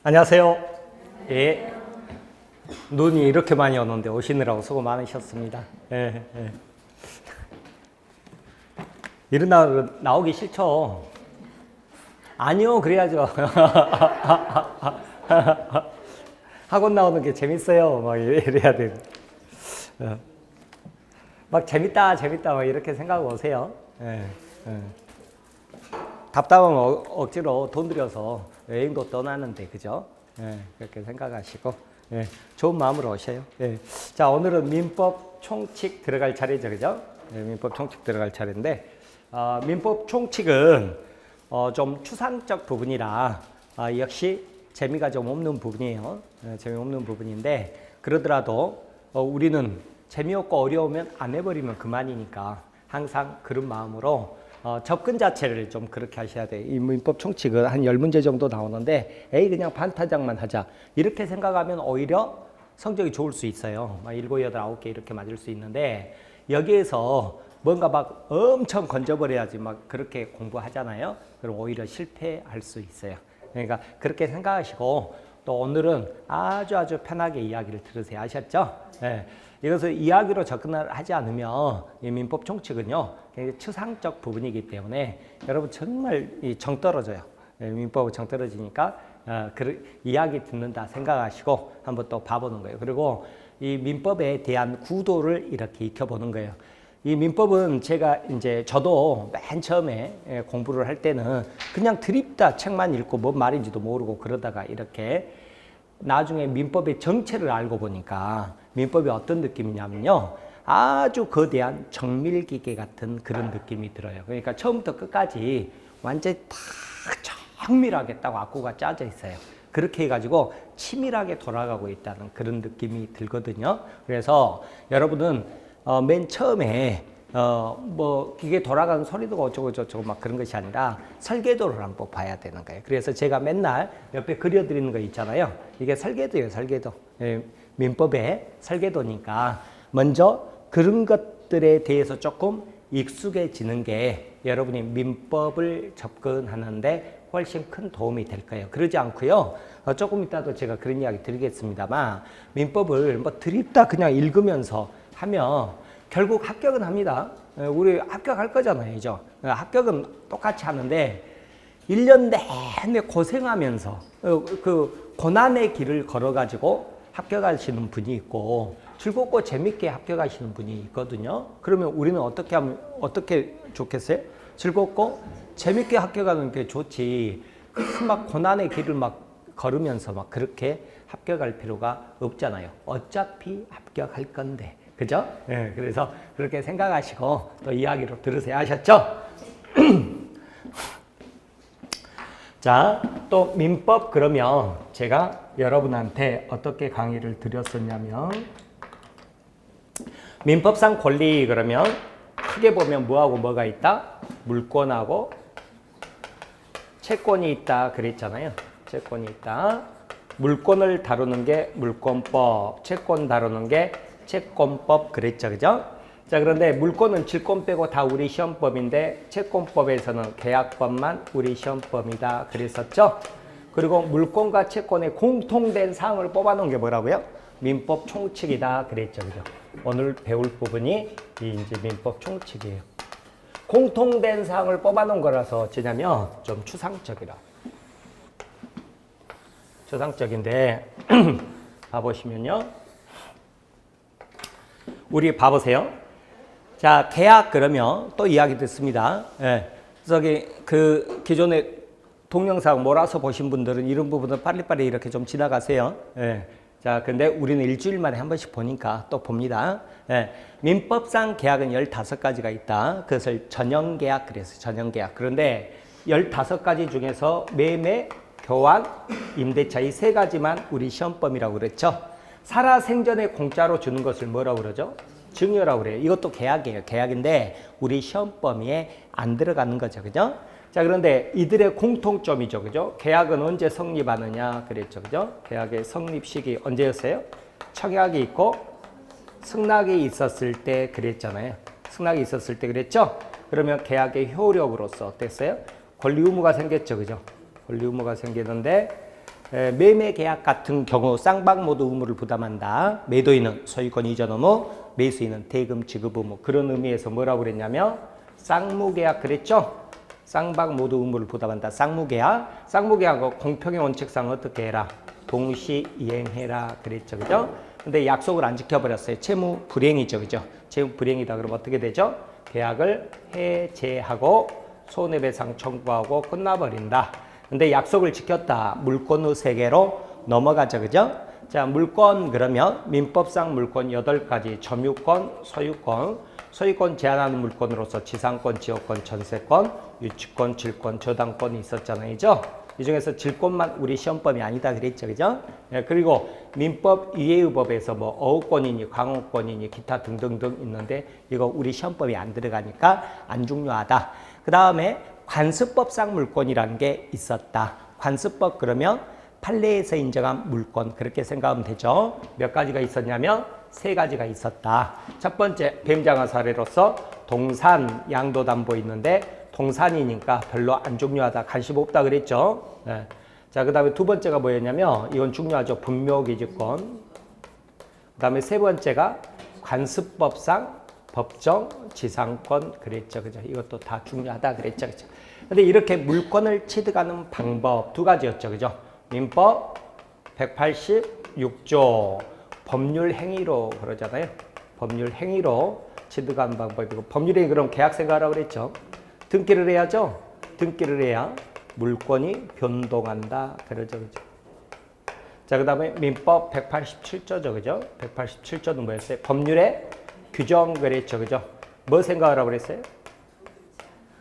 안녕하세요. 예. 눈이 이렇게 많이 오는데 오시느라고 수고 많으셨습니다. 예, 예. 이런 날 나오기 싫죠? 아니요, 그래야죠. 학원 나오는 게 재밌어요. 막 이래야 돼. 막 재밌다, 막 이렇게 생각하고 오세요. 예, 예. 답답하면 억지로 돈 들여서 여행도 떠나는데, 그죠? 예, 그렇게 생각하시고, 예, 좋은 마음으로 오셔요. 예. 자, 오늘은 민법 총칙 들어갈 차례죠, 그죠? 예, 민법 총칙 들어갈 차례인데, 민법 총칙은 좀 추상적 부분이라 역시 재미가 좀 없는 부분이에요. 예, 재미없는 부분인데, 그러더라도 우리는 재미없고 어려우면 안 해버리면 그만이니까 항상 그런 마음으로 접근 자체를 좀 그렇게 하셔야 돼요. 이 민법 총칙은 한 10문제 정도 나오는데 에이 그냥 반타작만 하자 이렇게 생각하면 오히려 성적이 좋을 수 있어요. 막 7, 8, 9개 이렇게 맞을 수 있는데 여기에서 뭔가 막 엄청 건져버려야지 막 그렇게 공부하잖아요. 그럼 오히려 실패할 수 있어요. 그러니까 그렇게 생각하시고 또 오늘은 아주 편하게 이야기를 들으세요. 아셨죠? 네. 이것을 이야기로 접근을 하지 않으면 이 민법 총칙은요 굉장히 추상적 부분이기 때문에 여러분 정말 정 떨어져요. 민법은 정 떨어지니까 이야기 듣는다 생각하시고 한번 또 봐보는 거예요. 그리고 이 민법에 대한 구도를 이렇게 익혀보는 거예요. 이 민법은 제가 이제 저도 맨 처음에 공부를 할 때는 그냥 드립다 책만 읽고 뭔 말인지도 모르고 그러다가 이렇게 나중에 민법의 정체를 알고 보니까 민법이 어떤 느낌이냐면요. 아주 거대한 정밀기계 같은 그런 느낌이 들어요. 그러니까 처음부터 끝까지 완전히 다 정밀하게 딱 왁구가 짜져 있어요. 그렇게 해가지고 치밀하게 돌아가고 있다는 그런 느낌이 들거든요. 그래서 여러분은 맨 처음에 뭐 기계 돌아가는 소리도 어쩌고 저쩌고 막 그런 것이 아니라 설계도를 한번 봐야 되는 거예요. 그래서 제가 맨날 옆에 그려드리는 거 있잖아요. 이게 설계도예요, 설계도. 예, 민법의 설계도니까 먼저 그런 것들에 대해서 조금 익숙해지는 게 여러분이 민법을 접근하는데 훨씬 큰 도움이 될 거예요. 그러지 않고요. 조금 이따도 제가 그런 이야기 드리겠습니다만 민법을 뭐 드립다 그냥 읽으면서 하면 결국 합격은 합니다. 우리 합격할 거잖아요. 그죠? 합격은 똑같이 하는데 1년 내내 고생하면서 그 고난의 길을 걸어가지고 합격하시는 분이 있고 즐겁고 재밌게 합격하시는 분이 있거든요. 그러면 우리는 어떻게 하면 어떻게 좋겠어요? 즐겁고 재밌게 합격하는 게 좋지. 막 고난의 길을 막 걸으면서 막 그렇게 합격할 필요가 없잖아요. 어차피 합격할 건데. 그죠? 네, 그래서 그렇게 생각하시고 또 이야기로 들으세요. 아셨죠? 자, 또 민법 그러면 제가 여러분한테 어떻게 강의를 드렸었냐면 민법상 권리 그러면 크게 보면 뭐하고 뭐가 있다? 물권하고 채권이 있다 그랬잖아요. 채권이 있다. 물권을 다루는 게 물권법, 채권 다루는 게 채권법 그랬죠, 그죠? 자, 그런데 물권은 질권 빼고 다 우리 시험법인데 채권법에서는 계약법만 우리 시험법이다 그랬었죠? 그리고 물권과 채권의 공통된 사항을 뽑아놓은 게 뭐라고요? 민법 총칙이다 그랬죠, 그죠? 오늘 배울 부분이 이제 민법 총칙이에요. 공통된 사항을 뽑아놓은 거라서 어쩌냐면 좀 추상적이라. 추상적인데 봐보시면요. 우리 봐보세요. 자, 계약 그러면 또 이야기 듣습니다. 예. 저기 그 기존에 동영상 몰아서 보신 분들은 이런 부분은 빨리빨리 이렇게 좀 지나가세요. 예. 자, 근데 우리는 일주일 만에 한 번씩 보니까 또 봅니다. 예. 민법상 계약은 15가지가 있다. 그것을 전형계약 그래서 전형계약. 그런데 15가지 중에서 매매, 교환, 임대차 이 3가지만 우리 시험법이라고 그랬죠. 살아생전에 공짜로 주는 것을 뭐라고 그러죠? 증여라고 그래요. 이것도 계약이에요. 계약인데 우리 시험 범위에 안 들어가는 거죠. 그죠? 자, 그런데 이들의 공통점이죠. 그죠? 계약은 언제 성립하느냐 그랬죠. 그죠? 계약의 성립 시기 언제였어요? 청약이 있고 승낙이 있었을 때 그랬잖아요. 승낙이 있었을 때 그랬죠? 그러면 계약의 효력으로서 어땠어요? 권리 의무가 생겼죠. 그죠? 권리 의무가 생기는데 매매 계약 같은 경우 쌍방 모두 의무를 부담한다. 매도인은 소유권 이전 의무, 매수인은 대금 지급 의무. 그런 의미에서 뭐라고 그랬냐면 쌍무계약 그랬죠? 쌍방 모두 의무를 부담한다. 쌍무계약. 쌍무계약은 공평의 원칙상 어떻게 해라? 동시 이행해라 그랬죠. 그죠? 근데 약속을 안 지켜버렸어요. 채무 불이행이죠. 그죠? 채무 불이행이다. 그러면 어떻게 되죠? 계약을 해제하고 손해배상 청구하고 끝나버린다. 근데 약속을 지켰다. 물권의 세계로 넘어가죠. 그죠? 자, 물권 그러면 민법상 물권 8가지. 점유권, 소유권, 소유권 제한하는 물권으로서 지상권, 지역권, 전세권, 유치권, 질권, 저당권이 있었잖아요. 그죠? 이 중에서 질권만 우리 시험법이 아니다 그랬죠. 그죠? 예, 그리고 민법 이외의 법에서 뭐 어업권이니 광업권이니 기타 등등등 있는데 이거 우리 시험법이 안 들어가니까 안 중요하다. 그 다음에 관습법상 물권이라는 게 있었다. 관습법 그러면 판례에서 인정한 물권 그렇게 생각하면 되죠. 몇 가지가 있었냐면 3가지가 있었다. 첫 번째 뱀장어 사례로서 동산 양도담보 있는데 동산이니까 별로 안 중요하다. 관심 없다 그랬죠. 네. 자, 그 다음에 두 번째가 뭐였냐면 이건 중요하죠. 분묘기지권. 그 다음에 세 번째가 관습법상 법정 지상권 그랬죠. 그죠? 이것도 다 중요하다 그랬죠. 그죠? 근데 이렇게 물권을 취득하는 방법 2가지였죠. 그죠? 민법 186조 법률 행위로 그러잖아요. 법률 행위로 취득하는 방법이고 법률 행위 그럼 계약생활하라고 그랬죠. 등기를 해야죠. 등기를 해야 물권이 변동한다. 그러죠. 그죠? 자, 그 다음에 민법 187조죠. 그죠? 187조는 뭐였어요? 법률의 규정 그랬죠. 그죠? 뭐 생각하라고 그랬어요?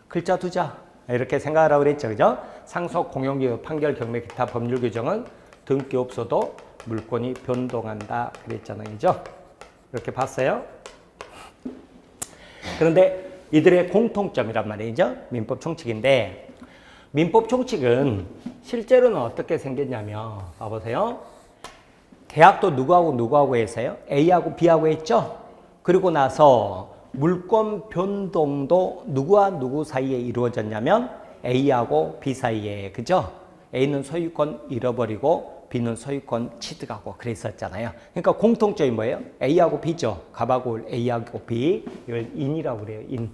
글자 두자. 이렇게 생각하라고 그랬죠. 그죠? 상속 공용기업 판결 경매 기타 법률 규정은 등기 없어도 물권이 변동한다. 그랬잖아요. 그죠? 이렇게 봤어요? 그런데 이들의 공통점이란 말이죠. 민법 총칙인데 민법 총칙은 실제로는 어떻게 생겼냐면 봐보세요. 계약도 누구하고 했어요? A하고 B하고 했죠. 그리고 나서 물권 변동도 누구와 누구 사이에 이루어졌냐면 A하고 B 사이에. 그죠? A는 소유권 잃어버리고 B는 소유권 취득하고 그랬었잖아요. 그러니까 공통점이 뭐예요? A하고 B죠. 갑하고 A하고 B. 이걸 인이라고 그래요.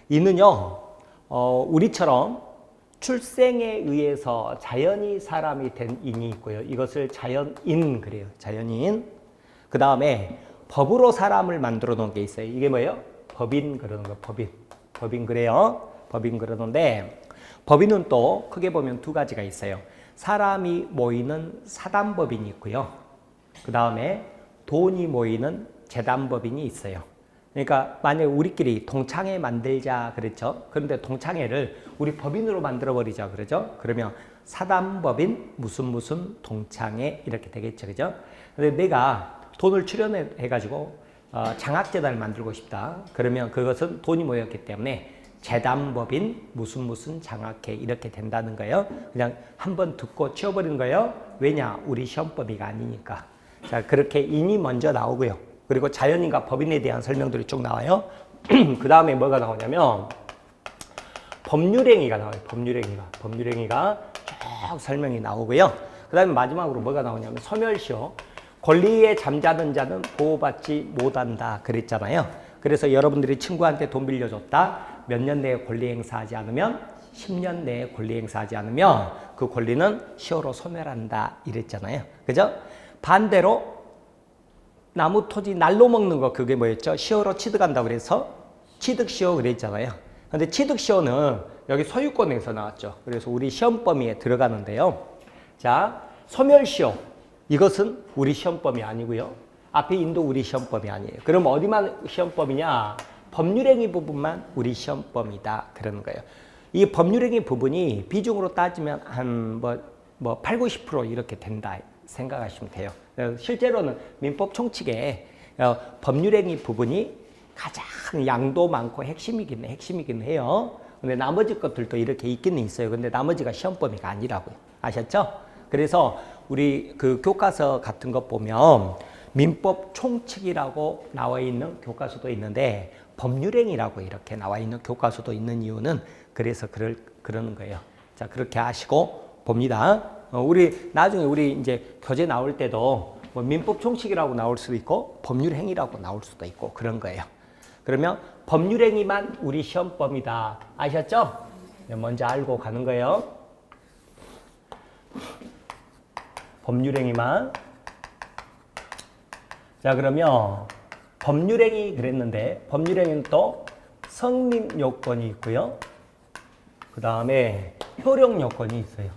인은요, 우리처럼 출생에 의해서 자연히 사람이 된 인이 있고요. 이것을 자연인 그래요. 자연인. 그 다음에 법으로 사람을 만들어 놓은 게 있어요. 이게 뭐예요? 법인 그러는 거예요. 법인. 법인 그래요. 법인 그러는데 법인은 또 크게 보면 2가지가 있어요. 사람이 모이는 사단법인이 있고요. 그 다음에 돈이 모이는 재단법인이 있어요. 그러니까 만약에 우리끼리 동창회 만들자 그랬죠. 그런데 동창회를 우리 법인으로 만들어 버리자 그러죠. 그러면 사단법인 무슨 동창회 이렇게 되겠죠. 그죠? 근데 내가 돈을 출연해 가지고 장학재단을 만들고 싶다. 그러면 그것은 돈이 모였기 때문에 재단법인 무슨 장학회 이렇게 된다는 거예요. 그냥 한번 듣고 치워버리는 거예요. 왜냐? 우리 시험법이가 아니니까. 자, 그렇게 인이 먼저 나오고요. 그리고 자연인과 법인에 대한 설명들이 쭉 나와요. 그 다음에 뭐가 나오냐면 법률행위가 나와요. 법률행위가 쭉 설명이 나오고요. 그 다음에 마지막으로 뭐가 나오냐면 소멸시효. 권리에 잠자는 자는 보호받지 못한다 그랬잖아요. 그래서 여러분들이 친구한테 돈 빌려줬다. 몇 년 내에 권리 행사하지 않으면 10년 내에 권리 행사하지 않으면 그 권리는 시효로 소멸한다 이랬잖아요. 그죠? 반대로 나무 토지 날로 먹는 거 그게 뭐였죠? 시효로 취득한다고 그래서 취득시효 그랬잖아요. 근데 취득시효는 여기 소유권에서 나왔죠. 그래서 우리 시험 범위에 들어가는데요. 자, 소멸시효. 이것은 우리 시험법이 아니고요. 앞에 인도 우리 시험법이 아니에요. 그럼 어디만 시험법이냐? 법률행위 부분만 우리 시험법이다. 그러는 거예요. 이 법률행위 부분이 비중으로 따지면 한 8, 90% 이렇게 된다 생각하시면 돼요. 실제로는 민법 총칙에 법률행위 부분이 가장 양도 많고 핵심이긴 해요. 근데 나머지 것들도 이렇게 있기는 있어요. 근데 나머지가 시험범위가 아니라고요. 아셨죠? 그래서 우리 그 교과서 같은 것 보면 민법 총칙이라고 나와 있는 교과서도 있는데 법률행위라고 이렇게 나와 있는 교과서도 있는 이유는 그래서 그러는 거예요. 자, 그렇게 하시고 봅니다. 우리 나중에 우리 이제 교재 나올 때도 뭐 민법 총칙이라고 나올 수도 있고 법률행위라고 나올 수도 있고 그런 거예요. 그러면 법률행위만 우리 시험범위다. 아셨죠? 네, 먼저 알고 가는 거예요. 법률행위만. 자, 그러면 법률행위 그랬는데 법률행위는 또 성립 요건이 있고요. 그 다음에 효력 요건이 있어요.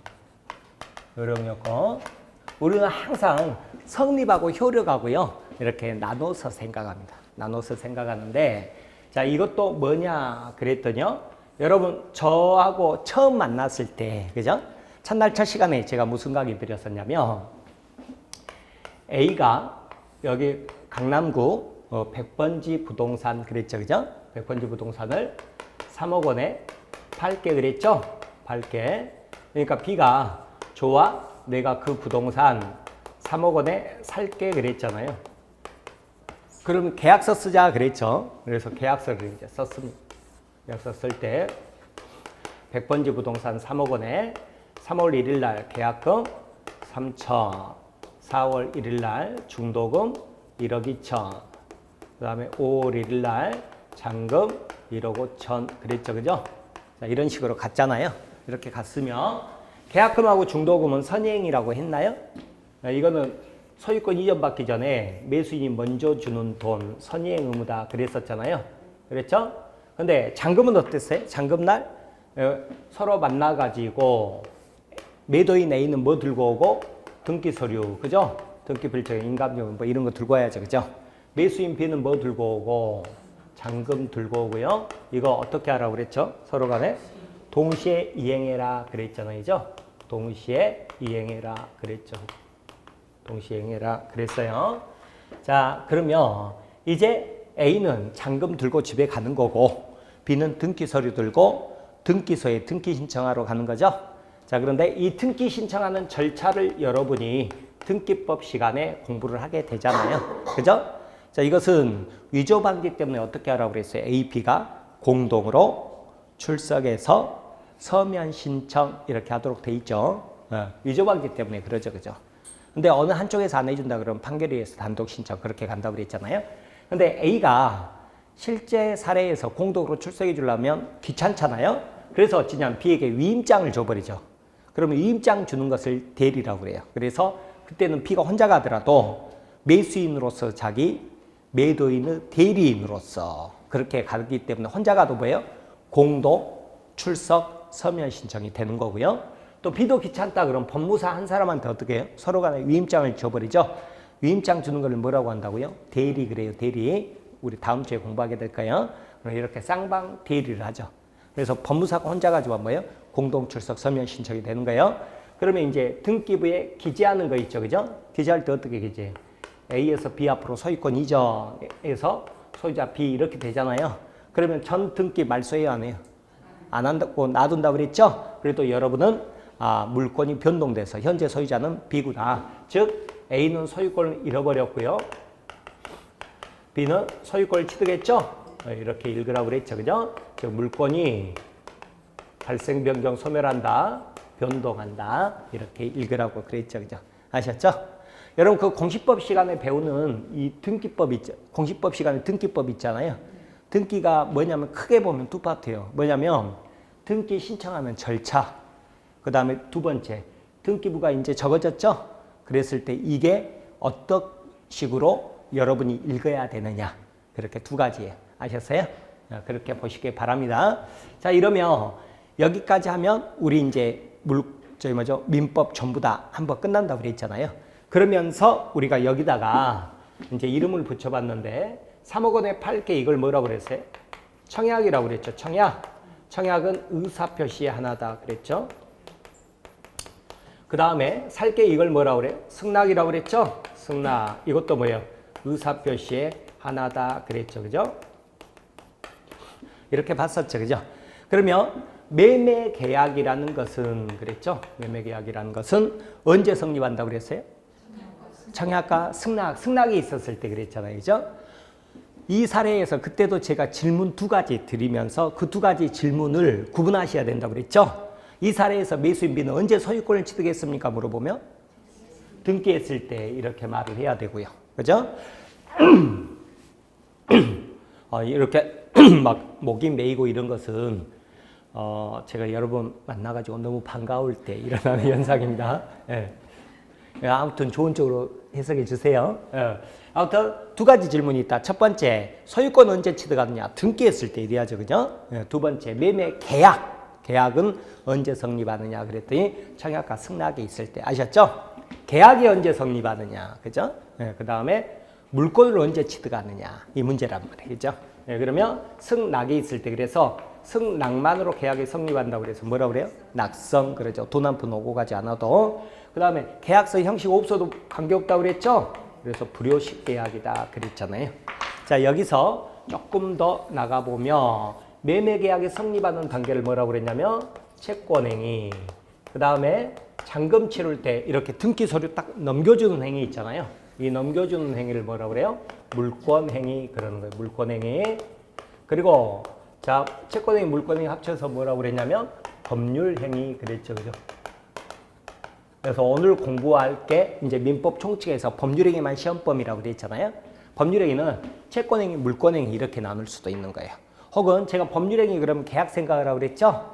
효력 요건. 우리는 항상 성립하고 효력하고요. 이렇게 나눠서 생각합니다. 나눠서 생각하는데 자, 이것도 뭐냐 그랬더니요. 여러분 저하고 처음 만났을 때 그죠? 첫날 첫 시간에 제가 무슨 강의 드렸었냐면 A가 여기 강남구 100번지 부동산 그랬죠. 그죠? 100번지 부동산을 3억 원에 팔게 그랬죠? 팔게. 그러니까 B가 좋아. 내가 그 부동산 3억 원에 살게 그랬잖아요. 그럼 계약서 쓰자 그랬죠. 그래서 계약서를 이제 썼습니다. 계약서 쓸 때 100번지 부동산 3억 원에 3월 1일 날 계약금 3천, 4월 1일 날 중도금 1억 2천, 그 다음에 5월 1일 날 잔금 1억 5천 그랬죠. 그죠? 자, 이런 식으로 갔잖아요. 이렇게 갔으면 계약금하고 중도금은 선행이라고 했나요? 이거는 소유권 이전받기 전에 매수인이 먼저 주는 돈 선행 의무다 그랬었잖아요. 그랬죠? 근데 잔금은 어땠어요? 잔금날 서로 만나가지고 매도인 A는 뭐 들고 오고 등기 서류, 그죠? 등기 필증, 인감증 뭐 이런 거 들고 와야죠, 그죠? 매수인 B는 뭐 들고 오고 잔금 들고 오고요. 이거 어떻게 하라고 그랬죠? 서로 간에 동시에 이행해라 그랬잖아요, 그죠? 동시에 이행해라 그랬죠. 동시에 이행해라 그랬어요. 자, 그러면 이제 A는 잔금 들고 집에 가는 거고 B는 등기 서류 들고 등기소에 등기 신청하러 가는 거죠. 자, 그런데 이 등기 신청하는 절차를 여러분이 등기법 시간에 공부를 하게 되잖아요. 그죠? 자, 이것은 위조 방지 때문에 어떻게 하라고 그랬어요? A, B가 공동으로 출석해서 서면 신청 이렇게 하도록 돼 있죠. 위조 방지 때문에 그러죠. 그죠? 근데 어느 한쪽에서 안 해준다 그러면 판결위에서 단독 신청 그렇게 간다고 그랬잖아요. 근데 A가 실제 사례에서 공동으로 출석해 주려면 귀찮잖아요. 그래서 어찌냐면 B에게 위임장을 줘버리죠. 그러면 위임장 주는 것을 대리라고 그래요. 그래서 그때는 B가 혼자 가더라도 매수인으로서 자기 매도인의 대리인으로서 그렇게 가기 때문에 혼자 가도 뭐예요? 공동 출석 서면 신청이 되는 거고요. 또 B도 귀찮다 그럼 법무사 한 사람한테 어떻게 해요? 서로 간에 위임장을 줘버리죠. 위임장 주는 걸 뭐라고 한다고요? 대리 그래요. 대리. 우리 다음 주에 공부하게 될 거예요. 그럼 이렇게 쌍방 대리를 하죠. 그래서 법무사가 혼자 가지고 뭐예요? 공동 출석 서면 신청이 되는 거예요. 그러면 이제 등기부에 기재하는 거 있죠. 그죠? 기재할 때 어떻게 기재해요? A에서 B 앞으로 소유권 이전에서 소유자 B 이렇게 되잖아요. 그러면 전 등기 말소해요, 안 해요? 안 한다고 놔둔다고 그랬죠? 그래도 여러분은 물권이 변동돼서 현재 소유자는 B구나. 즉 A는 소유권을 잃어버렸고요. B는 소유권을 취득했죠? 이렇게 읽으라고 그랬죠. 그죠? 즉 물권이 발생, 변경, 소멸한다, 변동한다 이렇게 읽으라고 그랬죠. 그죠? 아셨죠? 여러분 그 공시법 시간에 배우는 이 등기법 있죠. 공시법 시간에 등기법 있잖아요. 등기가 뭐냐면 크게 보면 두 파트예요. 뭐냐면 등기 신청하는 절차. 그 다음에 두 번째 등기부가 이제 적어졌죠. 그랬을 때 이게 어떤 식으로 여러분이 읽어야 되느냐. 그렇게 두 가지예요. 아셨어요? 그렇게 보시기 바랍니다. 자, 이러면 여기까지 하면 우리 이제 민법 전부 다 한번 끝난다고 그랬잖아요. 그러면서 우리가 여기다가 이제 이름을 붙여봤는데 3억 원에 팔게 이걸 뭐라고 그랬어요? 청약이라고 그랬죠. 청약. 청약은 의사표시의 하나다 그랬죠. 그 다음에 살게 이걸 뭐라고 그래요? 승낙이라고 그랬죠. 승낙. 이것도 뭐예요? 의사표시의 하나다 그랬죠. 그죠? 이렇게 봤었죠. 그죠? 그러면 매매계약이라는 것은 그랬죠. 매매계약이라는 것은 언제 성립한다고 그랬어요? 청약과 승낙. 승낙이 있었을 때 그랬잖아요. 그죠? 이 사례에서 그때도 제가 질문 두 가지 드리면서 그 두 가지 질문을 구분하셔야 된다고 그랬죠. 이 사례에서 매수인 B는 언제 소유권을 취득했습니까? 물어보면 등기했을 때 이렇게 말을 해야 되고요. 그죠? 이렇게 막 목이 메이고 이런 것은 제가 여러 번 만나가지고 너무 반가울 때 일어나는 현상입니다. 예. 아무튼 좋은 쪽으로 해석해 주세요. 아무튼 두 가지 질문이 있다. 첫 번째, 소유권 언제 취득하느냐? 등기했을 때 이래야죠. 그죠? 두 번째, 매매 계약. 계약은 언제 성립하느냐? 그랬더니 청약과 승낙이 있을 때. 아셨죠? 계약이 언제 성립하느냐? 그죠? 그 다음에 물권을 언제 취득하느냐? 이 문제란 말이죠. 그러면 승낙이 있을 때, 그래서 승낙만으로 계약이 성립한다고 그래서 뭐라고 그래요? 낙성. 그러죠. 돈 한 푼 오고 가지 않아도. 그 다음에 계약서 형식 없어도 관계없다고 그랬죠? 그래서 불효식 계약이다 그랬잖아요. 자, 여기서 조금 더 나가보면 매매 계약이 성립하는 단계를 뭐라고 그랬냐면 채권행위, 그 다음에 잔금 치를 때 이렇게 등기 서류 딱 넘겨주는 행위 있잖아요. 이 넘겨주는 행위를 뭐라고 그래요? 물권행위 그러는 거예요. 물권행위. 그리고 자, 채권행위, 물권행위 합쳐서 뭐라고 그랬냐면 법률행위 그랬죠. 그죠? 그래서 오늘 공부할 게 이제 민법 총칙에서 법률행위만 시험범위라고 되어 있잖아요. 법률행위는 채권행위, 물권행위 이렇게 나눌 수도 있는 거예요. 혹은 제가 법률행위 그러면 계약 생각을 하고 그랬죠.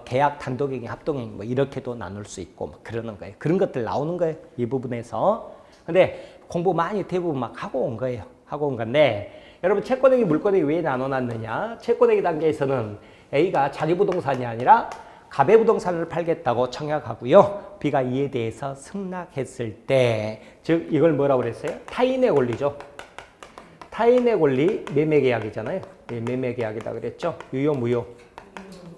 계약, 단독행위, 합동행위 뭐 이렇게도 나눌 수 있고 뭐 그러는 거예요. 그런 것들 나오는 거예요. 이 부분에서. 근데 공부 많이 대부분 막 하고 온 거예요. 하고 온 건데 여러분 채권행위, 물권행위 왜 나눠놨느냐? 채권행위 단계에서는 A가 자기 부동산이 아니라 가배 부동산을 팔겠다고 청약하고요. B가 이에 대해서 승낙했을 때, 즉 이걸 뭐라고 그랬어요? 타인의 권리죠. 타인의 권리 매매계약이잖아요. 매매계약이다 그랬죠. 유효, 무효?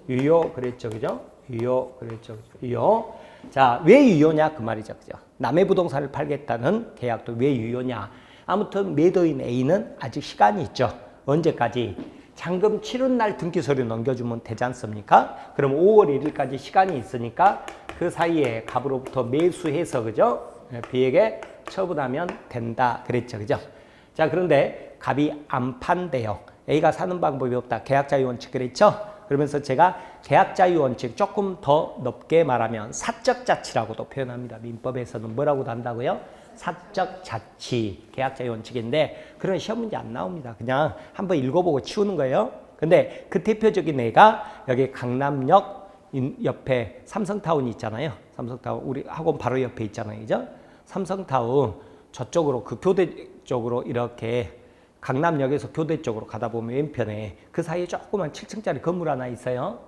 유효 그랬죠. 그죠? 유효 그랬죠. 유효. 자, 왜 유효냐? 그 말이죠. 그죠? 남의 부동산을 팔겠다는 계약도 왜 유효냐? 아무튼 매도인 A는 아직 시간이 있죠. 언제까지? 잔금 치른 날 등기 서류 넘겨주면 되지 않습니까? 그럼 5월 1일까지 시간이 있으니까 그 사이에 갑으로부터 매수해서 그죠? B에게 처분하면 된다 그랬죠. 그죠? 자, 그런데 갑이 안 판대요. A가 사는 방법이 없다. 계약자유 원칙 그랬죠? 그러면서 제가 계약자유 원칙 조금 더 넓게 말하면 사적 자치라고도 표현합니다. 민법에서는 뭐라고 한다고요? 사적 자치, 계약자유 원칙인데 그런 시험 문제 안 나옵니다. 그냥 한번 읽어보고 치우는 거예요. 근데 그 대표적인 애가 여기 강남역 옆에 삼성타운 있잖아요. 삼성타운 우리 학원 바로 옆에 있잖아요. 그죠? 삼성타운 저쪽으로 그 교대 쪽으로 이렇게 강남역에서 교대 쪽으로 가다 보면 왼편에 그 사이에 조그만 7층짜리 건물 하나 있어요.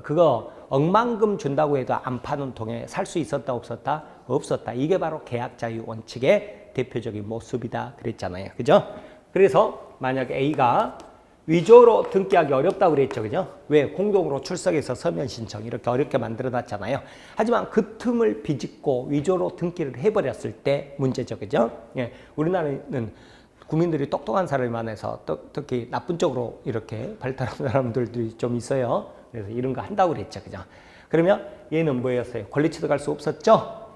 그거 억만금 준다고 해도 안 파는 동에 살 수 있었다 없었다? 없었다. 이게 바로 계약자유 원칙의 대표적인 모습이다 그랬잖아요. 그죠? 그래서 만약에 A가 위조로 등기하기 어렵다고 그랬죠. 그죠? 왜? 공동으로 출석해서 서면 신청 이렇게 어렵게 만들어 놨잖아요. 하지만 그 틈을 비집고 위조로 등기를 해버렸을 때 문제죠. 그죠? 예, 우리나라는 국민들이 똑똑한 사람이 많아서 특히 나쁜 쪽으로 이렇게 발달한 사람들이 좀 있어요. 그래서 이런 거 한다고 그랬죠. 그죠? 그러면 얘는 뭐였어요? 권리 취득할 수 없었죠?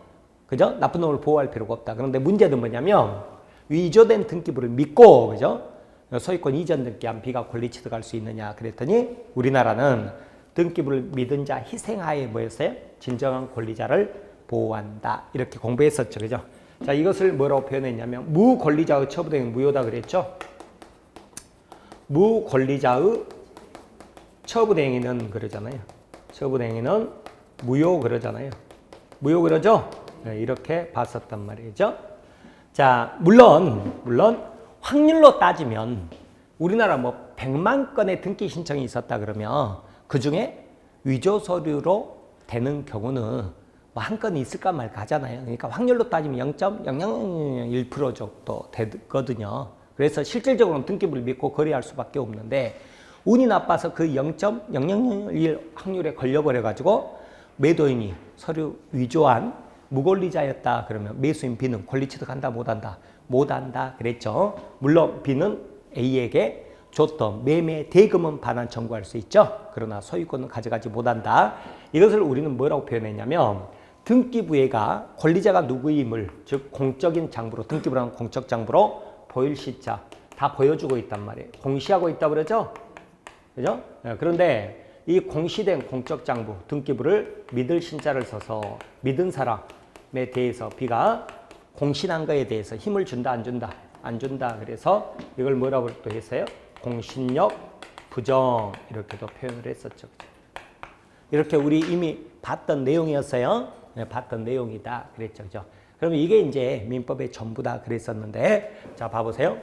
그죠? 나쁜 놈을 보호할 필요가 없다. 그런데 문제는 뭐냐면 위조된 등기부를 믿고 그죠? 소유권 이전 등기한 B가 권리 취득할 수 있느냐 그랬더니 우리나라는 등기부를 믿은 자 희생하에 뭐였어요? 진정한 권리자를 보호한다. 이렇게 공부했었죠. 그죠? 자, 이것을 뭐라고 표현했냐면 무권리자의 처분행위 무효다 그랬죠? 무권리자의 처분행위는 그러잖아요. 처분행위는 무효 그러잖아요. 무효 그러죠? 네, 이렇게 봤었단 말이죠. 자, 물론 확률로 따지면 우리나라 뭐 100만 건의 등기 신청이 있었다 그러면 그 중에 위조 서류로 되는 경우는 뭐 한 건이 있을까 말까 하잖아요. 그러니까 확률로 따지면 0.0001% 정도 되거든요. 그래서 실질적으로는 등기부를 믿고 거래할 수밖에 없는데 운이 나빠서 그 0.0001 확률에 걸려버려가지고 매도인이 서류 위조한 무권리자였다 그러면 매수인 B는 권리 취득한다 못한다? 못한다 그랬죠. 물론 B는 A에게 줬던 매매 대금은 반환 청구할 수 있죠. 그러나 소유권은 가져가지 못한다. 이것을 우리는 뭐라고 표현했냐면 등기부회가 권리자가 누구임을 즉 공적인 장부로 등기부라는 공적 장부로 보일 시자 다 보여주고 있단 말이에요. 공시하고 있다 그러죠. 그죠? 그런데 이 공시된 공적 장부 등기부를 믿을 신자를 써서 믿은 사람에 대해서 B가 공신한 거에 대해서 힘을 준다 안 준다? 안 준다. 그래서 이걸 뭐라고 또 했어요? 공신력 부정 이렇게도 표현을 했었죠. 이렇게 우리 이미 봤던 내용이었어요. 네, 봤던 내용이다 그랬죠. 그죠? 그러면 이게 이제 민법의 전부다 그랬었는데 자 봐보세요.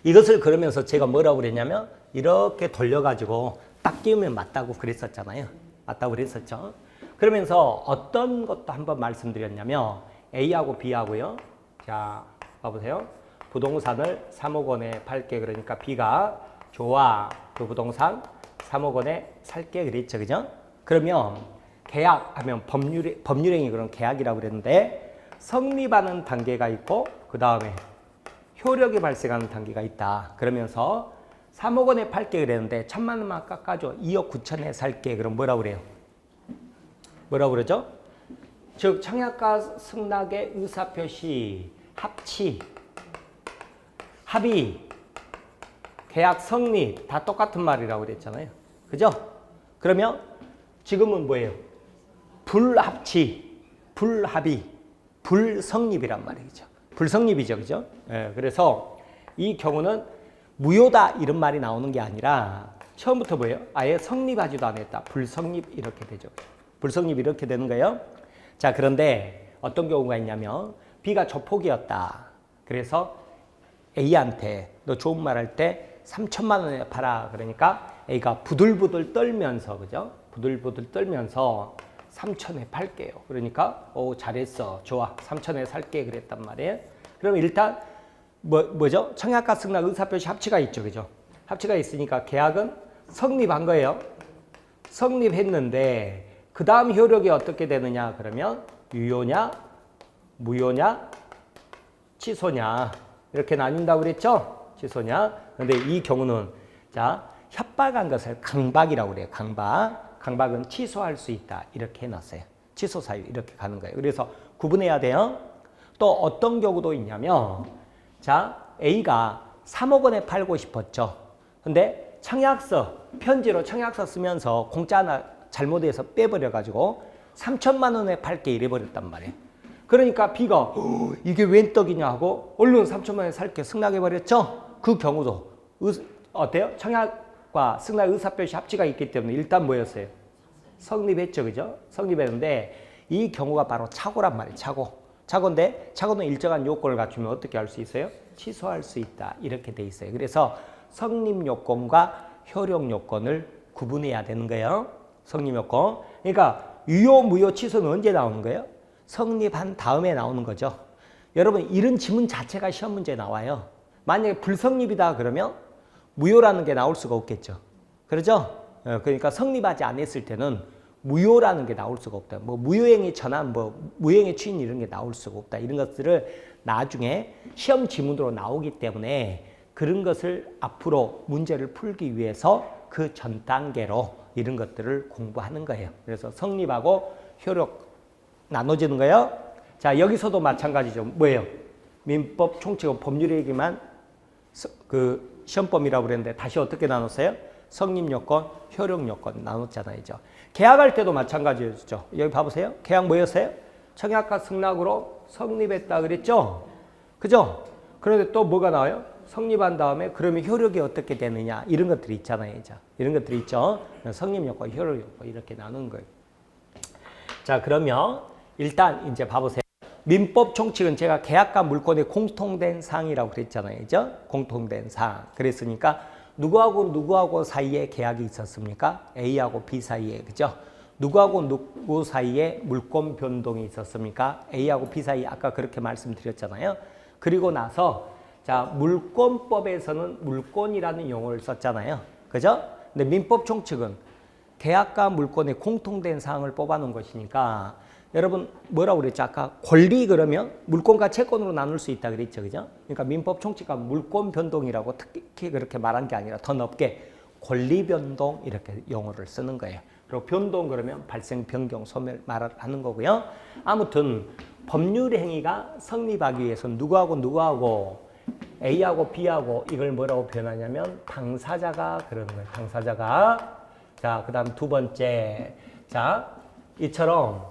이것을 그러면서 제가 뭐라고 그랬냐면 이렇게 돌려가지고 딱 끼우면 맞다고 그랬었잖아요. 맞다고 그랬었죠. 그러면서 어떤 것도 한번 말씀드렸냐면 A하고 B하고요. 자 봐보세요. 부동산을 3억 원에 팔게 그러니까 B가 좋아 그 부동산 3억 원에 살게 그랬죠. 그죠? 그러면 계약하면 법률행위 그런 계약이라고 그랬는데 성립하는 단계가 있고 그 다음에 효력이 발생하는 단계가 있다. 그러면서 3억 원에 팔게 그랬는데 1,000만 원만 깎아줘. 2억 9천에 살게. 그럼 뭐라고 그래요? 뭐라고 그러죠? 즉 청약과 승낙의 의사표시, 합치, 합의, 계약 성립 다 똑같은 말이라고 그랬잖아요. 그죠? 그러면 지금은 뭐예요? 불합치, 불합의, 불성립이란 말이죠. 불성립이죠. 그죠? 예, 그래서 이 경우는 무효다 이런 말이 나오는 게 아니라 처음부터 뭐예요? 아예 성립하지도 않았다. 불성립 이렇게 되죠. 불성립 이렇게 되는 거예요. 자, 그런데 어떤 경우가 있냐면 B가 조폭이었다. 그래서 A한테 너 좋은 말 할 때 3천만 원에 팔아. 그러니까 A가 부들부들 떨면서 그죠? 부들부들 떨면서 3천에 팔게요. 그러니까 오 잘했어. 좋아. 3천에 살게 그랬단 말이에요. 그러면 일단 뭐죠? 청약과 승낙 의사표시 합치가 있죠. 그죠? 합치가 있으니까 계약은 성립한 거예요. 성립했는데 그 다음 효력이 어떻게 되느냐 그러면 유효냐 무효냐 취소냐 이렇게 나뉜다고 그랬죠. 취소냐. 근데 이 경우는 자 협박한 것을 강박이라고 그래요. 강박은 취소할 수 있다 이렇게 해놨어요. 취소 사유 이렇게 가는 거예요. 그래서 구분해야 돼요. 또 어떤 경우도 있냐면 자 A가 3억 원에 팔고 싶었죠. 근데 청약서 편지로 청약서 쓰면서 공짜 하나 잘못해서 빼버려가지고 3천만 원에 팔게 이래버렸단 말이에요. 그러니까 B가 이게 웬 떡이냐 하고 얼른 3천만 원에 살게 승낙해버렸죠. 그 경우도 어때요? 청약과 승낙 의사표시 합치가 있기 때문에 일단 뭐였어요? 성립했죠. 그죠? 성립했는데 이 경우가 바로 착오란 말이에요. 착오인데 착오는 일정한 요건을 갖추면 어떻게 할 수 있어요? 취소할 수 있다. 이렇게 돼 있어요. 그래서 성립 요건과 효력 요건을 구분해야 되는 거예요. 성립 요건. 그러니까 유효, 무효, 취소는 언제 나오는 거예요? 성립한 다음에 나오는 거죠. 여러분 이런 지문 자체가 시험 문제에 나와요. 만약에 불성립이다 그러면 무효라는 게 나올 수가 없겠죠. 그렇죠? 그러니까 성립하지 않았을 때는 무효라는 게 나올 수가 없다. 뭐 무효행위 전환, 뭐 무효행위 추인 이런 게 나올 수가 없다. 이런 것들을 나중에 시험 지문으로 나오기 때문에 그런 것을 앞으로 문제를 풀기 위해서 그 전 단계로 이런 것들을 공부하는 거예요. 그래서 성립하고 효력 나눠지는 거예요. 자, 여기서도 마찬가지죠. 뭐예요? 민법, 총칙은 법률 얘기만 그 시험범위라고 그랬는데 다시 어떻게 나눴어요? 성립 요건, 효력 요건 나눴잖아요. 계약할 때도 마찬가지였죠. 여기 봐보세요. 계약 뭐였어요? 청약과 승낙으로 성립했다 그랬죠? 그죠? 그런데 또 뭐가 나와요? 성립한 다음에 그러면 효력이 어떻게 되느냐 이런 것들이 있잖아요. 이런 것들이 있죠. 성립 요건, 효력 요건 이렇게 나누는 거예요. 자, 그러면 일단 이제 봐보세요. 민법 총칙은 제가 계약과 물권의 공통된 사항이라고 그랬잖아요. 그죠? 공통된 사항. 그랬으니까 누구하고 사이에 계약이 있었습니까? A하고 B 사이에. 그죠? 누구하고 누구 사이에 물권 변동이 있었습니까? A하고 B 사이에 아까 그렇게 말씀드렸잖아요. 그리고 나서 자, 물권법에서는 물권이라는 용어를 썼잖아요. 그죠? 근데 민법 총칙은 계약과 물권의 공통된 사항을 뽑아놓은 것이니까 여러분 뭐라고 그랬죠? 아까 권리 그러면 물권과 채권으로 나눌 수 있다 그랬죠. 그죠? 그러니까 민법 총칙과 물권 변동이라고 특히 그렇게 말한 게 아니라 더 넓게 권리 변동 이렇게 용어를 쓰는 거예요. 그리고 변동 그러면 발생, 변경, 소멸 말하는 거고요. 아무튼 법률 행위가 성립하기 위해서 누구하고 A하고 B하고 이걸 뭐라고 표현하냐면 당사자가 그러는 거예요. 당사자가 자, 그 다음 두 번째. 자, 이처럼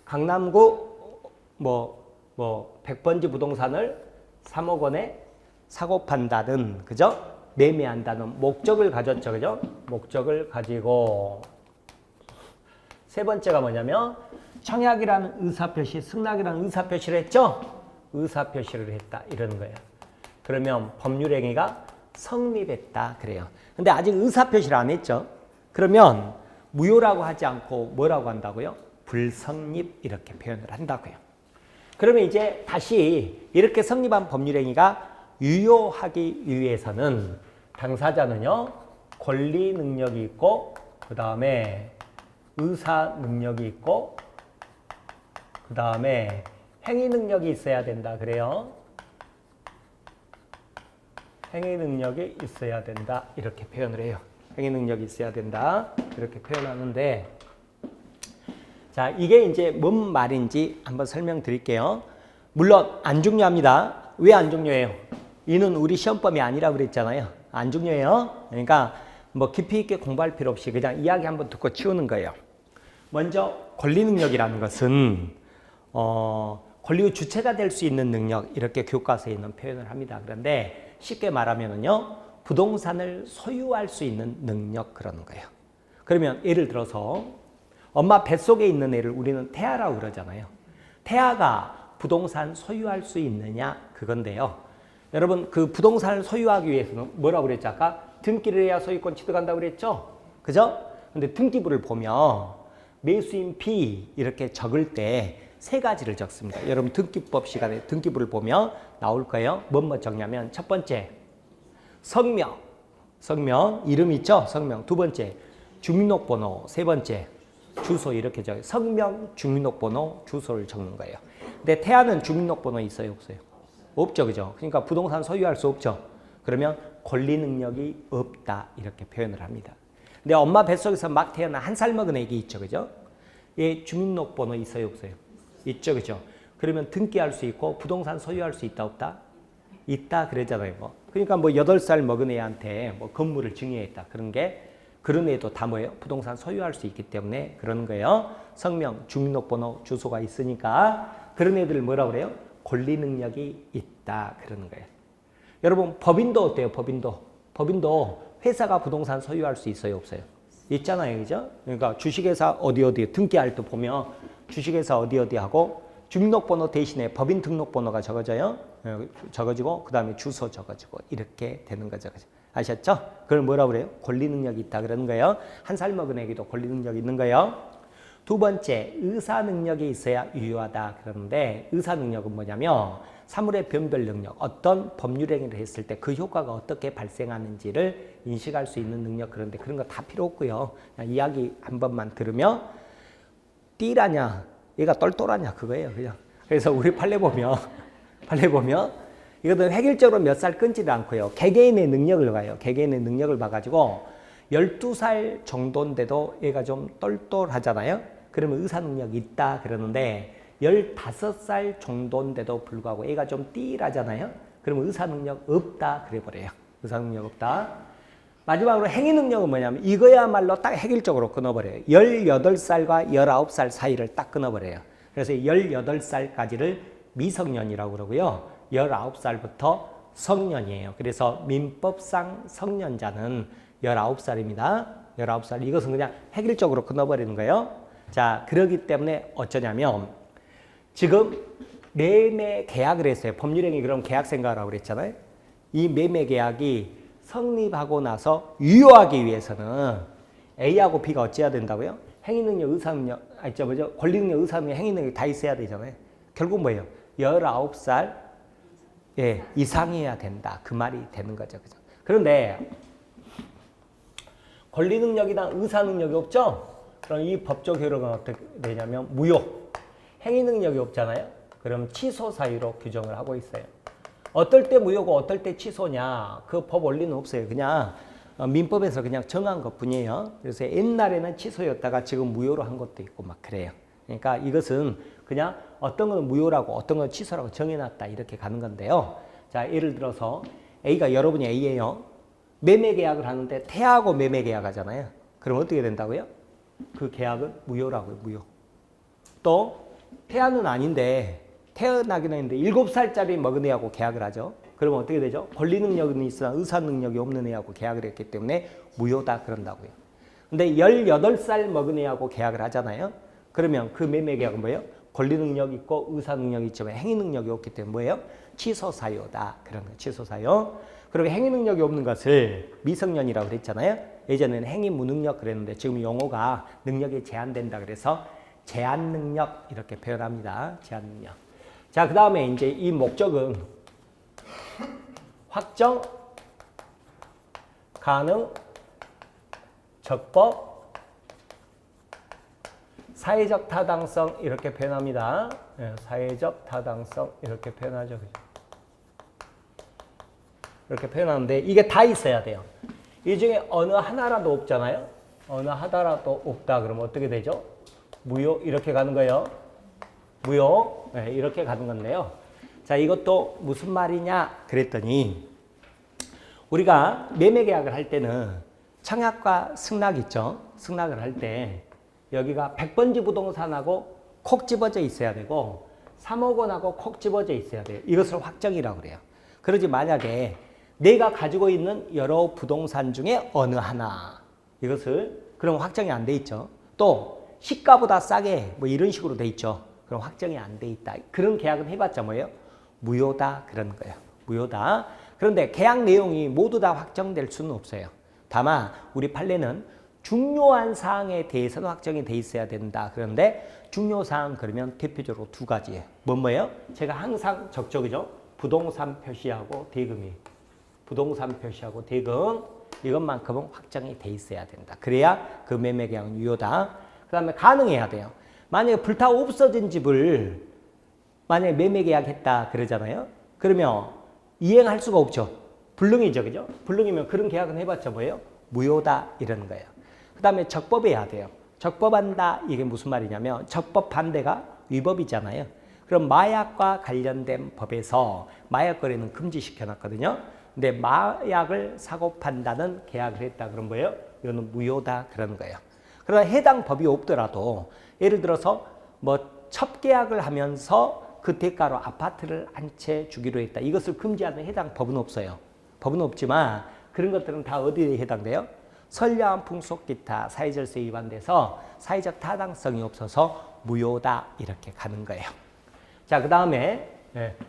강남구 100번지 부동산을 3억 원에 사고 판다는, 그죠? 매매한다는 목적을 가졌죠, 그죠? 목적을 가지고. 세 번째가 뭐냐면 청약이라는 의사표시, 승낙이라는 의사표시를 했죠? 의사표시를 했다 이러는 거예요. 그러면 법률행위가 성립했다 그래요. 근데 아직 의사표시를 안 했죠? 그러면 무효라고 하지 않고 뭐라고 한다고요? 불성립 이렇게 표현을 한다고요. 그러면 이제 다시 이렇게 성립한 법률행위가 유효하기 위해서는 당사자는요, 권리 능력이 있고, 그 다음에 의사 능력이 있고, 그 다음에 행위 능력이 있어야 된다 그래요. 행위 능력이 있어야 된다 이렇게 표현을 해요. 행위 능력이 있어야 된다 이렇게 표현하는데, 자, 이게 이제 뭔 말인지 한번 설명드릴게요. 물론 안 중요합니다. 왜 안 중요해요? 이는 우리 시험범위 아니라고 그랬잖아요. 안 중요해요. 그러니까 뭐 깊이 있게 공부할 필요 없이 그냥 이야기 한번 듣고 치우는 거예요. 먼저 권리 능력이라는 것은 권리의 주체가 될 수 있는 능력, 이렇게 교과서에는 표현을 합니다. 그런데 쉽게 말하면은요, 부동산을 소유할 수 있는 능력, 그러는 거예요. 그러면 예를 들어서 엄마 뱃속에 있는 애를 우리는 태아라고 그러잖아요. 태아가 부동산 소유할 수 있느냐 그건데요. 여러분, 그 부동산을 소유하기 위해서는 뭐라고 그랬죠? 아까 등기를 해야 소유권 취득한다고 그랬죠? 그죠? 근데 등기부를 보면 매수인 B 이렇게 적을 때 세 가지를 적습니다. 여러분 등기법 시간에 등기부를 보면 나올 거예요. 뭐뭐 적냐면 첫 번째 성명, 이름 있죠? 성명. 두 번째 주민등록번호, 세 번째 주소 이렇게 적어요. 성명, 주민등록번호, 주소를 적는 거예요. 근데 태아는 주민등록번호 있어요, 없어요? 없죠, 그죠? 그러니까 부동산 소유할 수 없죠. 그러면 권리 능력이 없다 이렇게 표현을 합니다. 근데 엄마 뱃속에서 막 태어난 한 살 먹은 애기 있죠, 그죠? 얘 주민등록번호 있어요, 없어요? 있죠, 그죠? 그러면 등기할 수 있고 부동산 소유할 수 있다, 없다? 있다 그러잖아요. 그러니까 8살 먹은 애한테 건물을 증여했다. 그런 애도 다 뭐예요? 부동산 소유할 수 있기 때문에 그러는 거예요. 성명, 주민등록번호, 주소가 있으니까 그런 애들을 뭐라고 그래요? 권리 능력이 있다 그러는 거예요. 여러분 법인도 어때요? 법인도 회사가 부동산 소유할 수 있어요, 없어요? 있잖아요, 그죠? 그러니까 주식회사 어디 등기할 때 보면 주식회사 어디 하고 주민등록번호 대신에 법인 등록번호가 적어져요. 적어지고 그 다음에 주소 적어지고 이렇게 되는 거죠. 아셨죠? 그걸 뭐라고 그래요? 권리 능력이 있다 그러는 거예요. 한 살 먹은 애기도 권리 능력이 있는 거예요. 두 번째, 의사 능력이 있어야 유효하다 그러는데 의사 능력은 뭐냐면 사물의 변별 능력, 어떤 법률 행위를 했을 때 그 효과가 어떻게 발생하는지를 인식할 수 있는 능력. 그런데 그런 거 다 필요 없고요. 그냥 이야기 한 번만 들으면 띠라냐, 얘가 똘똘하냐 그거예요, 그냥. 그래서 우리 판례 보면 이것도 획일적으로 몇 살 끊지도 않고요. 개개인의 능력을 봐요. 개개인의 능력을 봐가지고 12살 정도인데도 얘가 좀 똘똘하잖아요. 그러면 의사 능력이 있다 그러는데 15살 정도인데도 불구하고 얘가 좀 띠라잖아요. 그러면 의사 능력 없다 그래버려요. 의사 능력 없다. 마지막으로 행위 능력은 뭐냐면 이거야말로 딱 획일적으로 끊어버려요. 18살과 19살 사이를 딱 끊어버려요. 그래서 18살까지를 미성년이라고 그러고요. 19살부터 성년이에요. 그래서 민법상 성년자는 19살입니다. 19살. 이것은 그냥 획일적으로 끊어버리는 거예요. 자, 그러기 때문에 어쩌냐면 지금 매매 계약을 했어요. 법률행위 그럼 계약 생각하라고 그랬잖아요. 이 매매 계약이 성립하고 나서 유효하기 위해서는 A하고 B가 어찌해야 된다고요? 행위능력, 의사능력, 권리능력, 의사능력, 행위능력이 다 있어야 되잖아요. 결국 뭐예요? 19살 이상이어야 된다. 그 말이 되는 거죠. 그죠? 그런데 권리능력이나 의사능력이 없죠? 그럼 이 법적 효력은 어떻게 되냐면 무효. 행위능력이 없잖아요? 그럼 취소 사유로 규정을 하고 있어요. 어떨 때 무효고 어떨 때 취소냐, 그 법 원리는 없어요. 그냥 민법에서 그냥 정한 것 뿐이에요. 그래서 옛날에는 취소였다가 지금 무효로 한 것도 있고 막 그래요. 그러니까 이것은 그냥 어떤 건 무효라고 어떤 건 취소라고 정해놨다 이렇게 가는 건데요. 자, 예를 들어서 A가 여러분이 A예요. 매매 계약을 하는데 태아하고 매매 계약하잖아요. 그럼 어떻게 된다고요? 그 계약은 무효라고요. 무효. 또 태아는 아닌데 태어나기는 했는데 7살짜리 먹은 애하고 계약을 하죠. 그러면 어떻게 되죠? 권리 능력은 있으나 의사 능력이 없는 애하고 계약을 했기 때문에 무효다 그런다고요. 근데 18살 먹은 애하고 계약을 하잖아요. 그러면 그 매매 계약은 뭐예요? 권리 능력 있고 의사 능력이 있지만 행위 능력이 없기 때문에 뭐예요? 취소 사유다. 그런 거예요. 취소 사유. 그리고 행위 능력이 없는 것을 미성년이라고 그랬잖아요. 예전에는 행위 무능력 그랬는데 지금 용어가 능력이 제한된다 그래서 제한 능력 이렇게 표현합니다. 제한 능력. 자, 그 다음에 이제 이 목적은 확정, 가능, 적법, 사회적 타당성 이렇게 표현합니다. 네, 사회적 타당성 이렇게 표현하죠. 그죠? 이렇게 표현하는데 이게 다 있어야 돼요. 이 중에 어느 하나라도 없잖아요. 어느 하나라도 없다 그러면 어떻게 되죠? 무효 이렇게 가는 거예요. 무효 네, 이렇게 가는 건데요. 자, 이것도 무슨 말이냐 그랬더니 우리가 매매 계약을 할 때는 청약과 승낙 있죠. 승낙을 할 때 여기가 100번지 부동산하고 콕 집어져 있어야 되고 3억 원하고 콕 집어져 있어야 돼요. 이것을 확정이라고 그래요. 그러지 만약에 내가 가지고 있는 여러 부동산 중에 어느 하나 이것을 그럼 확정이 안 돼 있죠. 또 시가보다 싸게 뭐 이런 식으로 돼 있죠. 그럼 확정이 안 돼 있다. 그런 계약은 해봤자 뭐예요? 무효다 그런 거예요. 무효다. 그런데 계약 내용이 모두 다 확정될 수는 없어요. 다만 우리 판례는 중요한 사항에 대해서는 확정이 돼 있어야 된다. 그런데 중요 사항 그러면 대표적으로 두 가지예요. 뭐예요? 제가 항상 적죠, 그죠? 부동산 표시하고 대금이. 부동산 표시하고 대금 이것만큼은 확정이 돼 있어야 된다. 그래야 그 매매 계약은 유효다. 그 다음에 가능해야 돼요. 만약에 불타 없어진 집을 만약에 매매 계약했다 그러잖아요. 그러면 이행할 수가 없죠. 불능이죠. 그죠? 불능이면 그런 계약은 해봤자 뭐예요? 무효다 이러는 거예요. 그 다음에 적법해야 돼요. 적법한다 이게 무슨 말이냐면 적법 반대가 위법이잖아요. 그럼 마약과 관련된 법에서 마약 거래는 금지시켜놨거든요. 근데 마약을 사고 판다는 계약을 했다 그런 거예요. 이거는 무효다 그러는 거예요. 그러나 해당 법이 없더라도 예를 들어서 뭐 첩계약을 하면서 그 대가로 아파트를 한 채 주기로 했다. 이것을 금지하는 해당 법은 없어요. 법은 없지만 그런 것들은 다 어디에 해당돼요? 선량한 풍속 기타 사회질서에 위반돼서 사회적 타당성이 없어서 무효다 이렇게 가는 거예요. 자, 그 다음에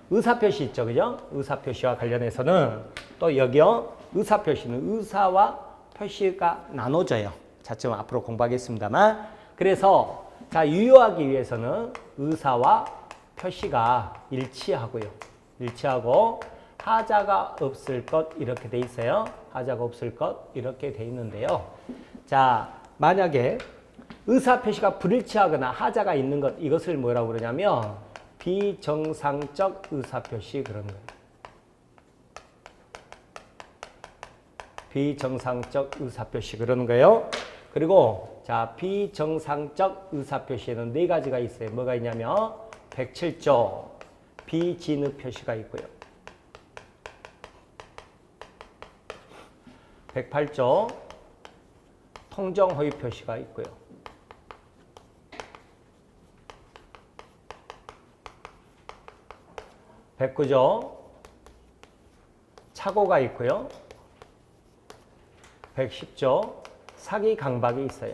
의사표시 있죠. 그죠? 의사표시와 관련해서는 또 여기요. 의사표시는 의사와 표시가 나눠져요. 차츰 앞으로 공부하겠습니다만. 그래서 자, 유효하기 위해서는 의사와 표시가 일치하고요. 일치하고 하자가 없을 것 이렇게 돼 있어요. 하자가 없을 것 이렇게 돼 있는데요. 자, 만약에 의사표시가 불일치하거나 하자가 있는 것 이것을 뭐라고 그러냐면 비정상적 의사표시 그런 거예요. 비정상적 의사표시 그러는 거예요. 그리고 자, 비정상적 의사표시에는 네 가지가 있어요. 뭐가 있냐면 107조 비진의 표시가 있고요. 108조 통정 허위 표시가 있고요. 109조 착오가 있고요. 110조 사기 강박이 있어요.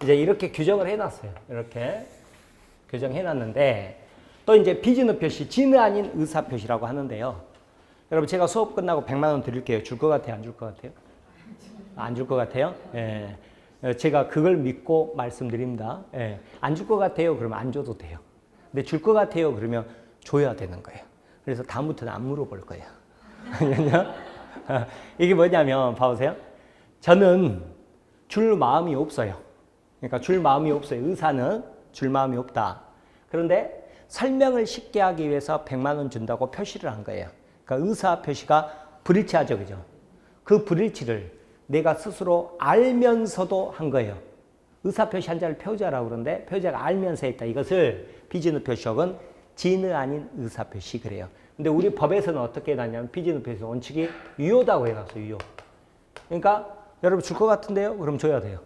이제 이렇게 규정을 해놨어요. 이렇게 규정해놨는데 또 이제 비진의 표시, 진의 아닌 의사 표시라고 하는데요. 여러분 제가 수업 끝나고 100만 원 드릴게요. 줄 것 같아요? 안 줄 것 같아요? 안 줄 것 같아요? 예. 제가 그걸 믿고 말씀드립니다. 예. 안 줄 것 같아요? 그러면 안 줘도 돼요. 근데 줄 것 같아요? 그러면 줘야 되는 거예요. 그래서 다음부터는 안 물어볼 거예요. 이게 뭐냐면 봐보세요. 저는 줄 마음이 없어요. 그러니까 줄 마음이 없어요. 의사는 줄 마음이 없다. 그런데 설명을 쉽게 하기 위해서 100만 원 준다고 표시를 한 거예요. 그러니까 의사 표시가 불일치하죠. 그죠? 그 불일치를 내가 스스로 알면서도 한 거예요. 의사 표시 한 자를 표제라고 그러는데 표제가 알면서 했다. 이것을 비진의 표시역은 진의 아닌 의사 표시 그래요. 근데 우리 법에서는 어떻게 해놨냐면 비진의 표시 원칙이 유효다고 해놨어요. 유효. 그러니까 여러분 줄 것 같은데요? 그럼 줘야 돼요.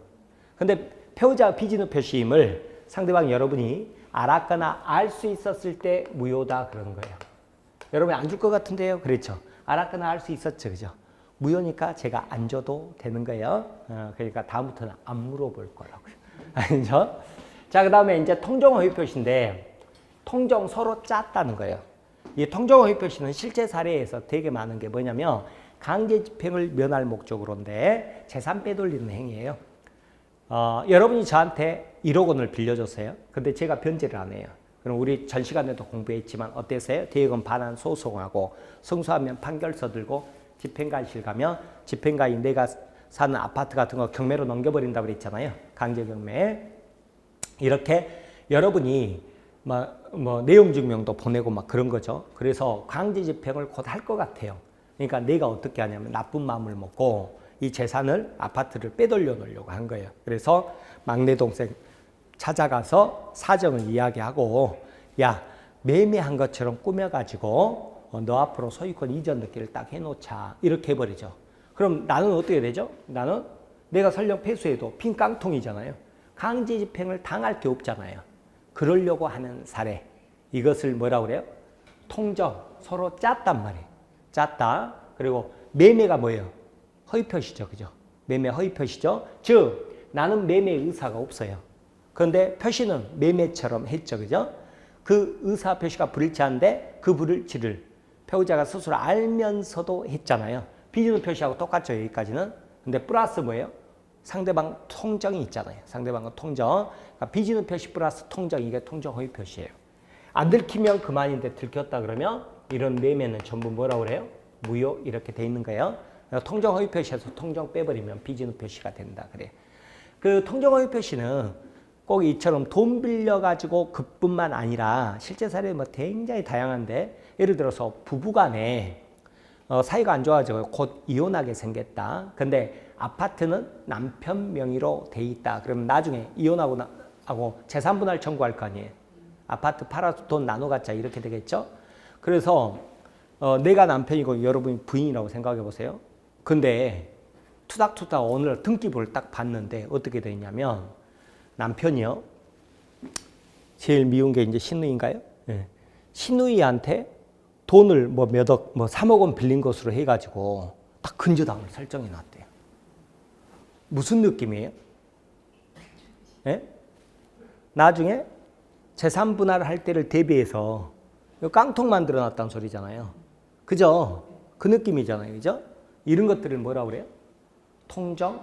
근데 표자 비진우 표시임을 상대방 여러분이 알았거나 알 수 있었을 때 무효다 그러는 거예요. 여러분이 안 줄 것 같은데요? 그렇죠. 알았거나 알 수 있었죠. 그죠? 무효니까 제가 안 줘도 되는 거예요. 그러니까 다음부터는 안 물어볼 거라고요. 아니죠? 자, 그 다음에 이제 통정 허위 표시인데 통정 서로 짰다는 거예요. 이 통정 허위 표시는 실제 사례에서 되게 많은 게 뭐냐면 강제 집행을 면할 목적으로인데 재산 빼돌리는 행위예요. 여러분이 저한테 1억 원을 빌려줬어요. 근데 제가 변제를 안 해요. 그럼 우리 전 시간에도 공부했지만 어땠어요? 대여금 반환 소송하고 승소하면 판결서 들고 집행관실 가면 집행관이 내가 사는 아파트 같은 거 경매로 넘겨버린다고 그랬잖아요. 강제 경매. 이렇게 여러분이 뭐 내용 증명도 보내고 막 그런 거죠. 그래서 강제 집행을 곧 할 것 같아요. 그러니까 내가 어떻게 하냐면 나쁜 마음을 먹고 이 재산을 아파트를 빼돌려 놓으려고 한 거예요. 그래서 막내 동생 찾아가서 사정을 이야기하고 야 매매한 것처럼 꾸며가지고 너 앞으로 소유권 이전 등기를 딱 해놓자 이렇게 해버리죠. 그럼 나는 어떻게 되죠? 나는 내가 설령 패소해도 빈 깡통이잖아요. 강제 집행을 당할 게 없잖아요. 그러려고 하는 사례. 이것을 뭐라고 그래요? 통정. 서로 짰단 말이에요. 짰다. 그리고 매매가 뭐예요? 허위 표시죠. 그죠? 매매 허위 표시죠. 즉 나는 매매 의사가 없어요. 그런데 표시는 매매처럼 했죠. 그죠? 그 의사 표시가 불일치한데 그 불일치를 배우자가 스스로 알면서도 했잖아요. 비준우 표시하고 똑같죠. 여기까지는. 근데 플러스 뭐예요? 상대방 통정이 있잖아요. 상대방은 통정. 그러니까 비준우 표시 플러스 통정. 이게 통정 허위 표시예요. 안 들키면 그만인데 들켰다 그러면 이런 매매는 전부 뭐라고 그래요? 무효 이렇게 돼 있는 거예요. 통정 허위 표시에서 통정 빼버리면 비준우 표시가 된다 그래. 그 통정 허위 표시는 꼭 이처럼 돈 빌려가지고 그뿐만 아니라 실제 사례 뭐 굉장히 다양한데 예를 들어서 부부간에 사이가 안 좋아져 곧 이혼하게 생겼다. 근데 아파트는 남편 명의로 돼 있다. 그러면 나중에 이혼하고 재산분할 청구할 거 아니에요. 아파트 팔아서 돈 나눠 갖자 이렇게 되겠죠. 그래서 내가 남편이고 여러분이 부인이라고 생각해 보세요. 근데 투닥투닥 오늘 등기부를 딱 봤는데 어떻게 돼 있냐면 남편이요. 제일 미운 게 이제 신우이인가요? 네. 신우이한테 돈을 뭐 몇 억, 뭐 3억 원 빌린 것으로 해가지고 딱 근저당을 설정해 놨대요. 무슨 느낌이에요? 네? 나중에 재산 분할을 할 때를 대비해서 깡통 만들어 놨다는 소리잖아요. 그죠? 그 느낌이잖아요. 그죠? 이런 것들을 뭐라고 그래요? 통정,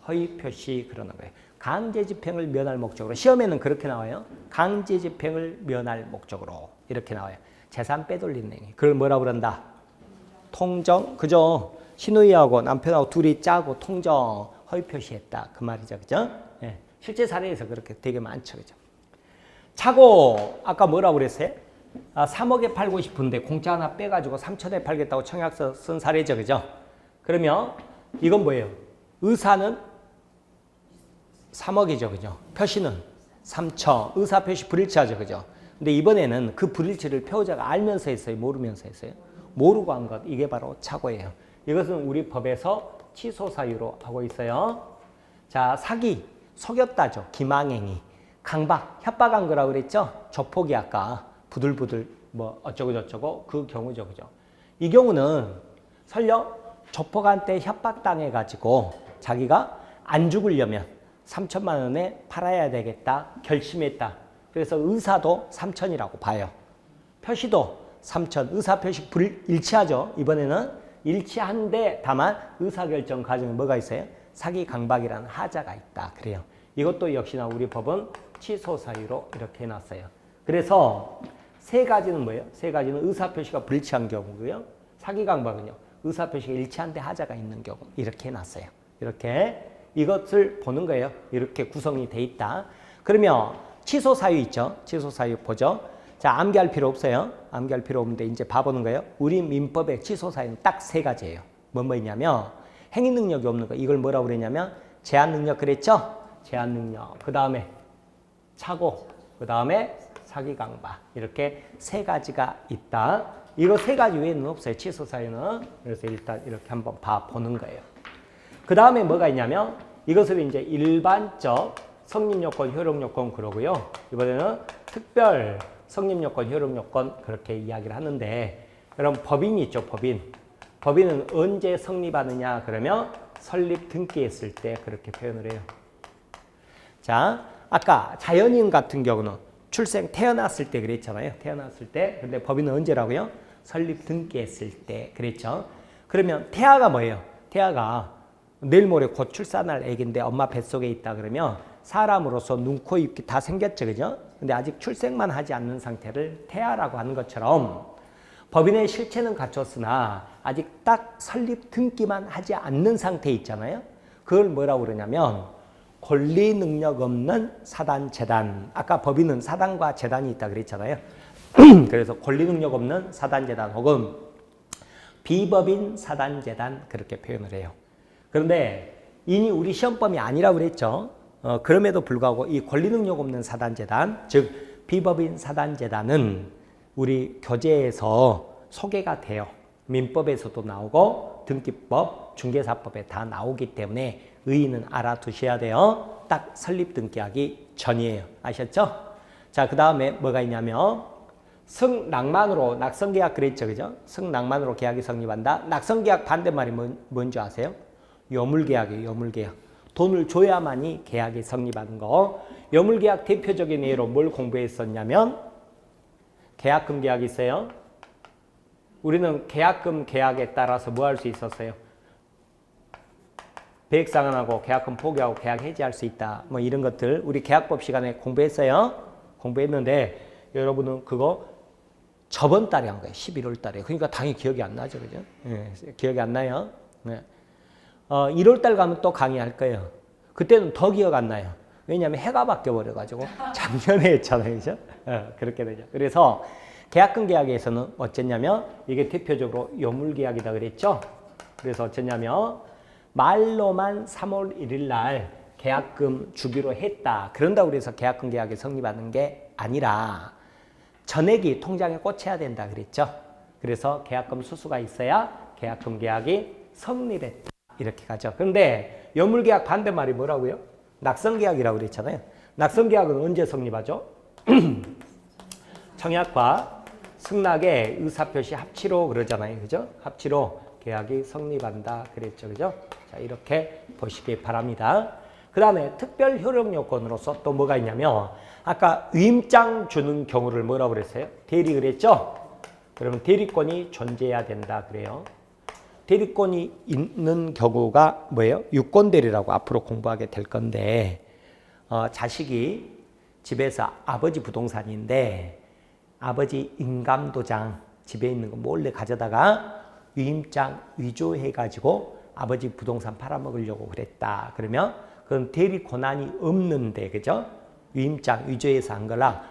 허위 표시 그러는 거예요. 강제 집행을 면할 목적으로. 시험에는 그렇게 나와요. 강제 집행을 면할 목적으로. 이렇게 나와요. 재산 빼돌리는 행위. 그걸 뭐라고 그런다? 통정. 그죠? 신우이하고 남편하고 둘이 짜고 통정, 허위 표시했다. 그 말이죠. 그죠? 예. 실제 사례에서 그렇게 되게 많죠. 그죠? 차고, 아까 뭐라고 그랬어요? 3억에 팔고 싶은데 공짜 하나 빼가지고 3천에 팔겠다고 청약서 쓴 사례죠. 그죠? 그러면 이건 뭐예요? 의사는 3억이죠. 그죠? 표시는 3천. 의사 표시 불일치하죠. 그죠? 근데 이번에는 그 불일치를 배우자가 알면서 했어요? 모르면서 했어요? 모르고 한 것. 이게 바로 착오예요. 이것은 우리 법에서 취소 사유로 하고 있어요. 자, 사기, 속였다죠. 기망행위. 강박, 협박한 거라고 그랬죠? 조폭이 아까 부들부들 뭐 어쩌고 저쩌고 그 경우죠. 그죠? 이 경우는 설령 조폭한테 협박당해가지고 자기가 안 죽으려면 3천만 원에 팔아야 되겠다 결심했다. 그래서 의사도 3천이라고 봐요. 표시도 3천. 의사 표시 불일치하죠. 이번에는 일치한데 다만 의사결정 과정에 뭐가 있어요? 사기 강박이라는 하자가 있다. 그래요. 이것도 역시나 우리 법은 취소 사유로 이렇게 해놨어요. 그래서 세 가지는 뭐예요? 세 가지는 의사표시가 불일치한 경우고요. 사기 강박은요. 의사표시가 일치한데 하자가 있는 경우 이렇게 해놨어요. 이렇게 이것을 보는 거예요. 이렇게 구성이 돼 있다. 그러면 취소 사유 있죠? 취소 사유 보죠. 자, 암기할 필요 없어요. 암기할 필요 없는데 이제 봐보는 거예요. 우리 민법의 취소 사유는 딱 세 가지예요. 뭐 있냐면 행위 능력이 없는 거. 이걸 뭐라고 그랬냐면 제한 능력 그랬죠? 제한 능력. 그 다음에 착오. 그 다음에 사기 강박. 이렇게 세 가지가 있다. 이거 세 가지 외에는 없어요. 취소 사유는. 그래서 일단 이렇게 한번 봐보는 거예요. 그 다음에 뭐가 있냐면 이것을 이제 일반적 성립요건, 효력요건 그러고요. 이번에는 특별 성립요건, 효력요건 그렇게 이야기를 하는데 여러분 법인이 있죠, 법인. 법인은 언제 성립하느냐 그러면 설립 등기했을 때 그렇게 표현을 해요. 자, 아까 자연인 같은 경우는 태어났을 때 그랬잖아요. 태어났을 때. 근데 법인은 언제라고요? 설립 등기했을 때 그랬죠. 그러면 태아가 뭐예요? 태아가 내일 모레 곧 출산할 애기인데 엄마 뱃속에 있다 그러면 사람으로서 눈, 코, 입 다 생겼죠. 그죠? 근데 아직 출생만 하지 않는 상태를 태아라고 하는 것처럼 법인의 실체는 갖췄으나 아직 딱 설립 등기만 하지 않는 상태에 있잖아요. 그걸 뭐라고 그러냐면 권리 능력 없는 사단, 재단. 아까 법인은 사단과 재단이 있다 그랬잖아요. 그래서 권리 능력 없는 사단, 재단 혹은 비법인 사단, 재단 그렇게 표현을 해요. 그런데 이미 우리 시험범위 아니라고 그랬죠. 그럼에도 불구하고 이 권리 능력 없는 사단, 재단, 즉 비법인 사단, 재단은 우리 교재에서 소개가 돼요. 민법에서도 나오고 등기법, 중개사법에 다 나오기 때문에 의의는 알아두셔야 돼요. 딱 설립 등기하기 전이에요. 아셨죠? 자, 그 다음에 뭐가 있냐면 승낙만으로 낙성계약 그랬죠. 그죠? 승낙만으로 계약이 성립한다. 낙성계약 반대말이 뭔지 아세요? 요물계약이에요. 요물계약. 돈을 줘야만이 계약이 성립하는 거. 요물계약 대표적인 예로 뭘 공부했었냐면 계약금 계약이 있어요. 우리는 계약금 계약에 따라서 뭐 할 수 있었어요? 배액상환하고 계약금 포기하고 계약 해지할 수 있다. 뭐 이런 것들 우리 계약법 시간에 공부했어요. 공부했는데 여러분은 그거 저번 달에 한 거예요. 11월 달에. 그러니까 당연히 기억이 안 나죠. 그죠? 네, 기억이 안 나요. 네. 1월 달 가면 또 강의할 거예요. 그때는 더 기억 안 나요. 왜냐하면 해가 바뀌어 버려가지고 작년에 했잖아요. 그죠? 그렇게 되죠. 그래서 계약금 계약에서는 어쨌냐면 이게 대표적으로 요물계약이다 그랬죠. 그래서 어쨌냐면 말로만 3월 1일 날 계약금 주기로 했다. 그런다고 해서 계약금 계약이 성립하는 게 아니라 전액이 통장에 꽂혀야 된다 그랬죠. 그래서 계약금 수수가 있어야 계약금 계약이 성립했다. 이렇게 가죠. 그런데 요물계약 반대말이 뭐라고요? 낙성계약이라고 그랬잖아요. 낙성계약은 언제 성립하죠? 청약과 승낙의 의사표시 합치로 그러잖아요. 그죠? 합치로 계약이 성립한다 그랬죠. 그죠? 자, 이렇게 보시기 바랍니다. 그 다음에 특별 효력 요건으로서 또 뭐가 있냐면 아까 위임장 주는 경우를 뭐라고 그랬어요? 대리 그랬죠? 그러면 대리권이 존재해야 된다 그래요. 대리권이 있는 경우가 뭐예요? 유권대리라고 앞으로 공부하게 될 건데 자식이 집에서 아버지 부동산인데 아버지 인감도장 집에 있는 거 몰래 가져다가 위임장 위조해가지고 아버지 부동산 팔아먹으려고 그랬다. 그러면 그건 대리 권한이 없는데 그죠? 위임장 위조해서 한 거라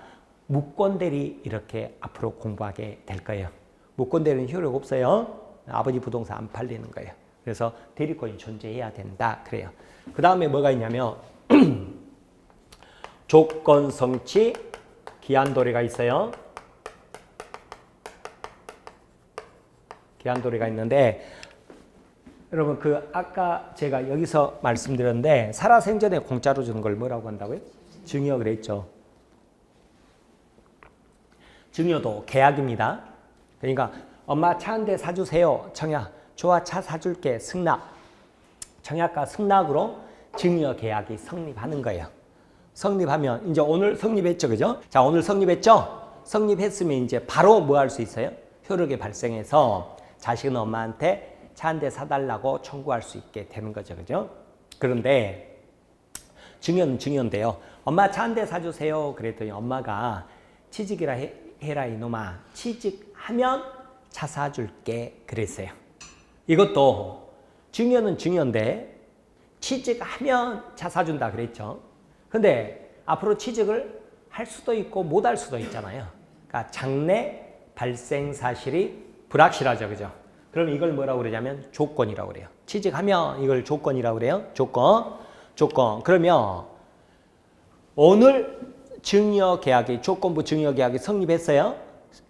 무권대리 이렇게 앞으로 공부하게 될 거예요. 무권대리는 효력 없어요. 아버지 부동산 안 팔리는 거예요. 그래서 대리권이 존재해야 된다 그래요. 그 다음에 뭐가 있냐면 조건 성취 기한 도래가 있어요. 기한 도래가 있는데 여러분 그 아까 제가 여기서 말씀드렸는데 살아생전에 공짜로 주는 걸 뭐라고 한다고요? 증여 그랬죠. 증여도 계약입니다. 그러니까 엄마 차 한 대 사주세요. 청약. 좋아 차 사줄게. 승낙. 청약과 승낙으로 증여 계약이 성립하는 거예요. 성립하면 이제 오늘 성립했죠. 그죠? 자, 오늘 성립했죠? 성립했으면 이제 바로 뭐 할 수 있어요? 효력이 발생해서 자식은 엄마한테 차 한 대 사달라고 청구할 수 있게 되는 거죠. 그죠? 그런데 증여는 증여인데요. 엄마 차 한 대 사주세요. 그랬더니 엄마가 취직이라 해라 이놈아. 취직하면 차 사줄게 그랬어요. 이것도 증여는 증여인데 취직하면 차 사준다 그랬죠. 근데 앞으로 취직을 할 수도 있고 못 할 수도 있잖아요. 그러니까 장래 발생 사실이 불확실하죠. 그죠? 그럼 이걸 뭐라고 그러냐면 조건이라고 그래요. 취직하면 이걸 조건이라고 그래요. 조건. 그러면 오늘 증여 계약이 조건부 증여 계약이 성립했어요.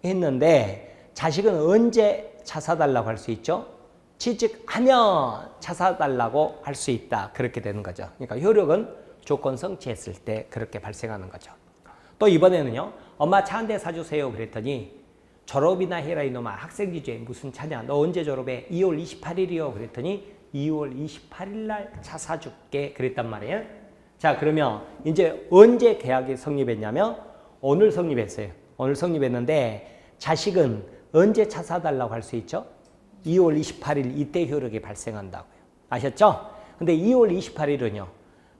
했는데 자식은 언제 차 사달라고 할 수 있죠? 취직하면 차 사달라고 할 수 있다. 그렇게 되는 거죠. 그러니까 효력은 조건 성취했을 때 그렇게 발생하는 거죠. 또 이번에는요. 엄마 차 한 대 사주세요. 그랬더니 졸업이나 해라 이놈아. 학생 기주에 무슨 차냐. 너 언제 졸업해? 2월 28일이요. 그랬더니 2월 28일 날 차 사줄게. 그랬단 말이에요. 자, 그러면 이제 언제 계약이 성립했냐면 오늘 성립했어요. 오늘 성립했는데 자식은 언제 차 사달라고 할 수 있죠? 2월 28일 이때 효력이 발생한다고요. 아셨죠? 근데 2월 28일은요.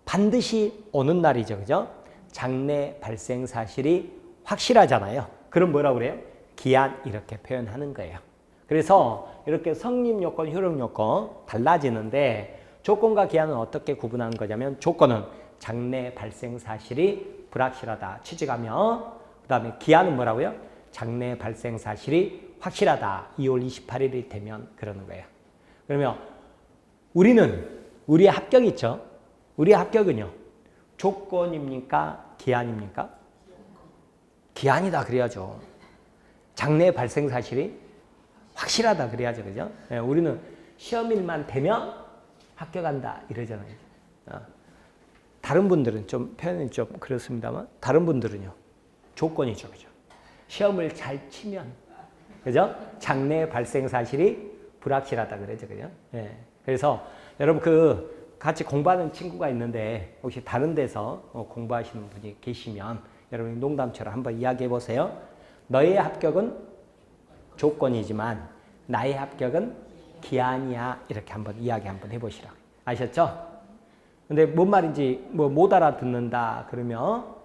반드시 오는 날이죠. 그죠? 장래 발생 사실이 확실하잖아요. 그럼 뭐라고 그래요? 기한 이렇게 표현하는 거예요. 그래서 이렇게 성립 요건, 효력 요건 달라지는데 조건과 기한은 어떻게 구분하는 거냐면 조건은 장래 발생 사실이 불확실하다. 취직하면 그 다음에 기한은 뭐라고요? 장래 발생 사실이 확실하다. 2월 28일이 되면 그러는 거예요. 그러면 우리의 합격 있죠? 우리의 합격은요. 조건입니까? 기한입니까? 기한이다 그래야죠. 장래 발생 사실이 확실하다 그래야죠. 그죠? 네, 우리는 시험일만 되면 합격한다 이러잖아요. 다른 분들은 좀 표현이 좀 그렇습니다만 다른 분들은요. 조건이죠. 그죠? 시험을 잘 치면 그죠? 장래 발생 사실이 불확실하다 그러죠. 그죠? 네. 그래서 여러분 같이 공부하는 친구가 있는데 혹시 다른 데서 공부하시는 분이 계시면 여러분 농담처럼 한번 이야기해 보세요. 너의 합격은 조건이지만 나의 합격은 기한이야. 이렇게 한번 이야기 한번 해보시라고. 아셨죠? 근데 뭔 말인지 못 알아듣는다 그러면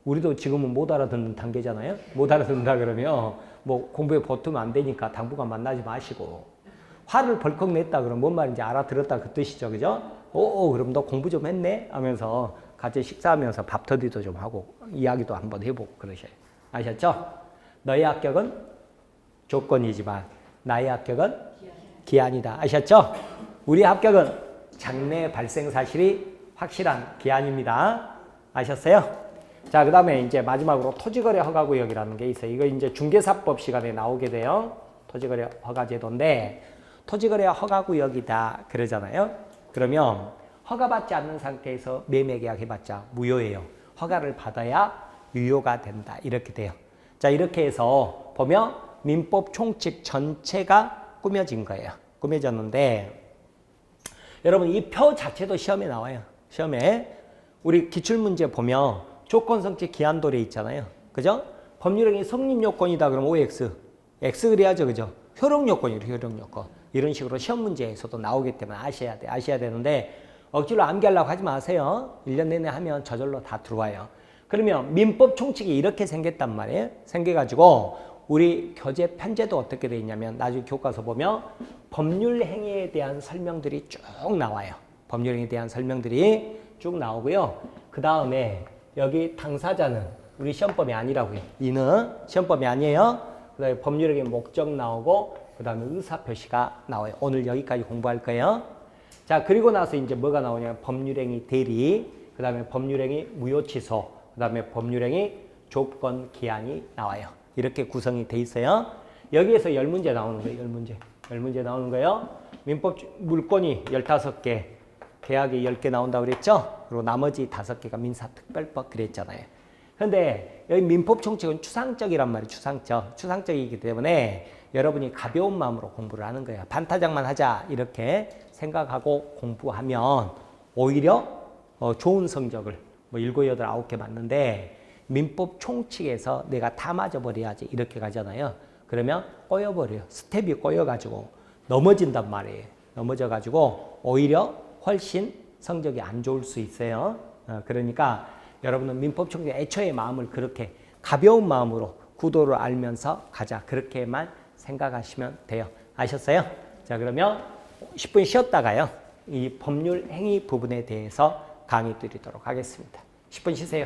우리도 지금은 못 알아듣는 단계잖아요. 못 알아듣는다 그러면 공부에 버티면 안 되니까 당분간 만나지 마시고 화를 벌컥 냈다 그러면 뭔 말인지 알아들었다 그 뜻이죠. 그죠? 그럼 너 공부 좀 했네? 하면서 같이 식사하면서 밥터디도 좀 하고 이야기도 한번 해보고 그러셔요. 아셨죠? 너의 합격은 조건이지만 나의 합격은 기한이다. 아셨죠? 우리 합격은 장래 발생 사실이 확실한 기한입니다. 아셨어요? 자, 그 다음에 이제 마지막으로 토지거래 허가구역이라는 게 있어요. 이거 이제 중개사법 시간에 나오게 돼요. 토지거래 허가제도인데 토지거래 허가구역이다 그러잖아요. 그러면 허가받지 않는 상태에서 매매계약 해봤자 무효예요. 허가를 받아야 유효가 된다. 이렇게 돼요. 자, 이렇게 해서 보면 민법 총칙 전체가 꾸며진 거예요. 꾸며졌는데 여러분 이 표 자체도 시험에 나와요. 시험에 우리 기출문제 보면 조건성취 기한도래 있잖아요. 그죠? 법률행위 성립요건이다 그러면 OX. X 그래야죠. 그죠? 효력요건이죠. 효력요건. 이런 식으로 시험 문제에서도 나오기 때문에 아셔야 돼. 아셔야 되는데 억지로 암기하려고 하지 마세요. 1년 내내 하면 저절로 다 들어와요. 그러면 민법 총칙이 이렇게 생겼단 말이에요. 생겨가지고 우리 교재 편제도 어떻게 돼 있냐면 나중에 교과서 보면 법률 행위에 대한 설명들이 쭉 나와요. 법률 행위에 대한 설명들이 쭉 나오고요. 그 다음에 여기 당사자는 우리 시험법이 아니라고요. 이는 시험법이 아니에요. 그 다음에 법률행위 목적 나오고 그 다음에 의사표시가 나와요. 오늘 여기까지 공부할 거예요. 자, 그리고 나서 이제 뭐가 나오냐면 법률행위 대리, 그 다음에 법률행위 무효취소, 그 다음에 법률행위 조건 기한이 나와요. 이렇게 구성이 돼 있어요. 여기에서 10문제 나오는 거예요. 10문제. 10문제 나오는 거예요. 민법 물권이 15개, 계약이 10개 나온다고 그랬죠? 그리고 나머지 5개가 민사특별법 그랬잖아요. 근데 여기 민법 총칙은 추상적이란 말이에요. 추상적. 추상적이기 때문에 여러분이 가벼운 마음으로 공부를 하는 거예요. 반타작만 하자 이렇게 생각하고 공부하면 오히려 좋은 성적을 7, 8, 9개 맞는데 민법 총칙에서 내가 다 맞아버려야지 이렇게 가잖아요. 그러면 꼬여버려요. 스텝이 꼬여가지고 넘어진단 말이에요. 넘어져가지고 오히려 훨씬 성적이 안 좋을 수 있어요. 그러니까 여러분은 민법 총칙 애초에 마음을 그렇게 가벼운 마음으로 구도를 알면서 가자. 그렇게만 생각하시면 돼요. 아셨어요? 자, 그러면 10분 쉬었다가요. 이 법률 행위 부분에 대해서 강의 드리도록 하겠습니다. 10분 쉬세요.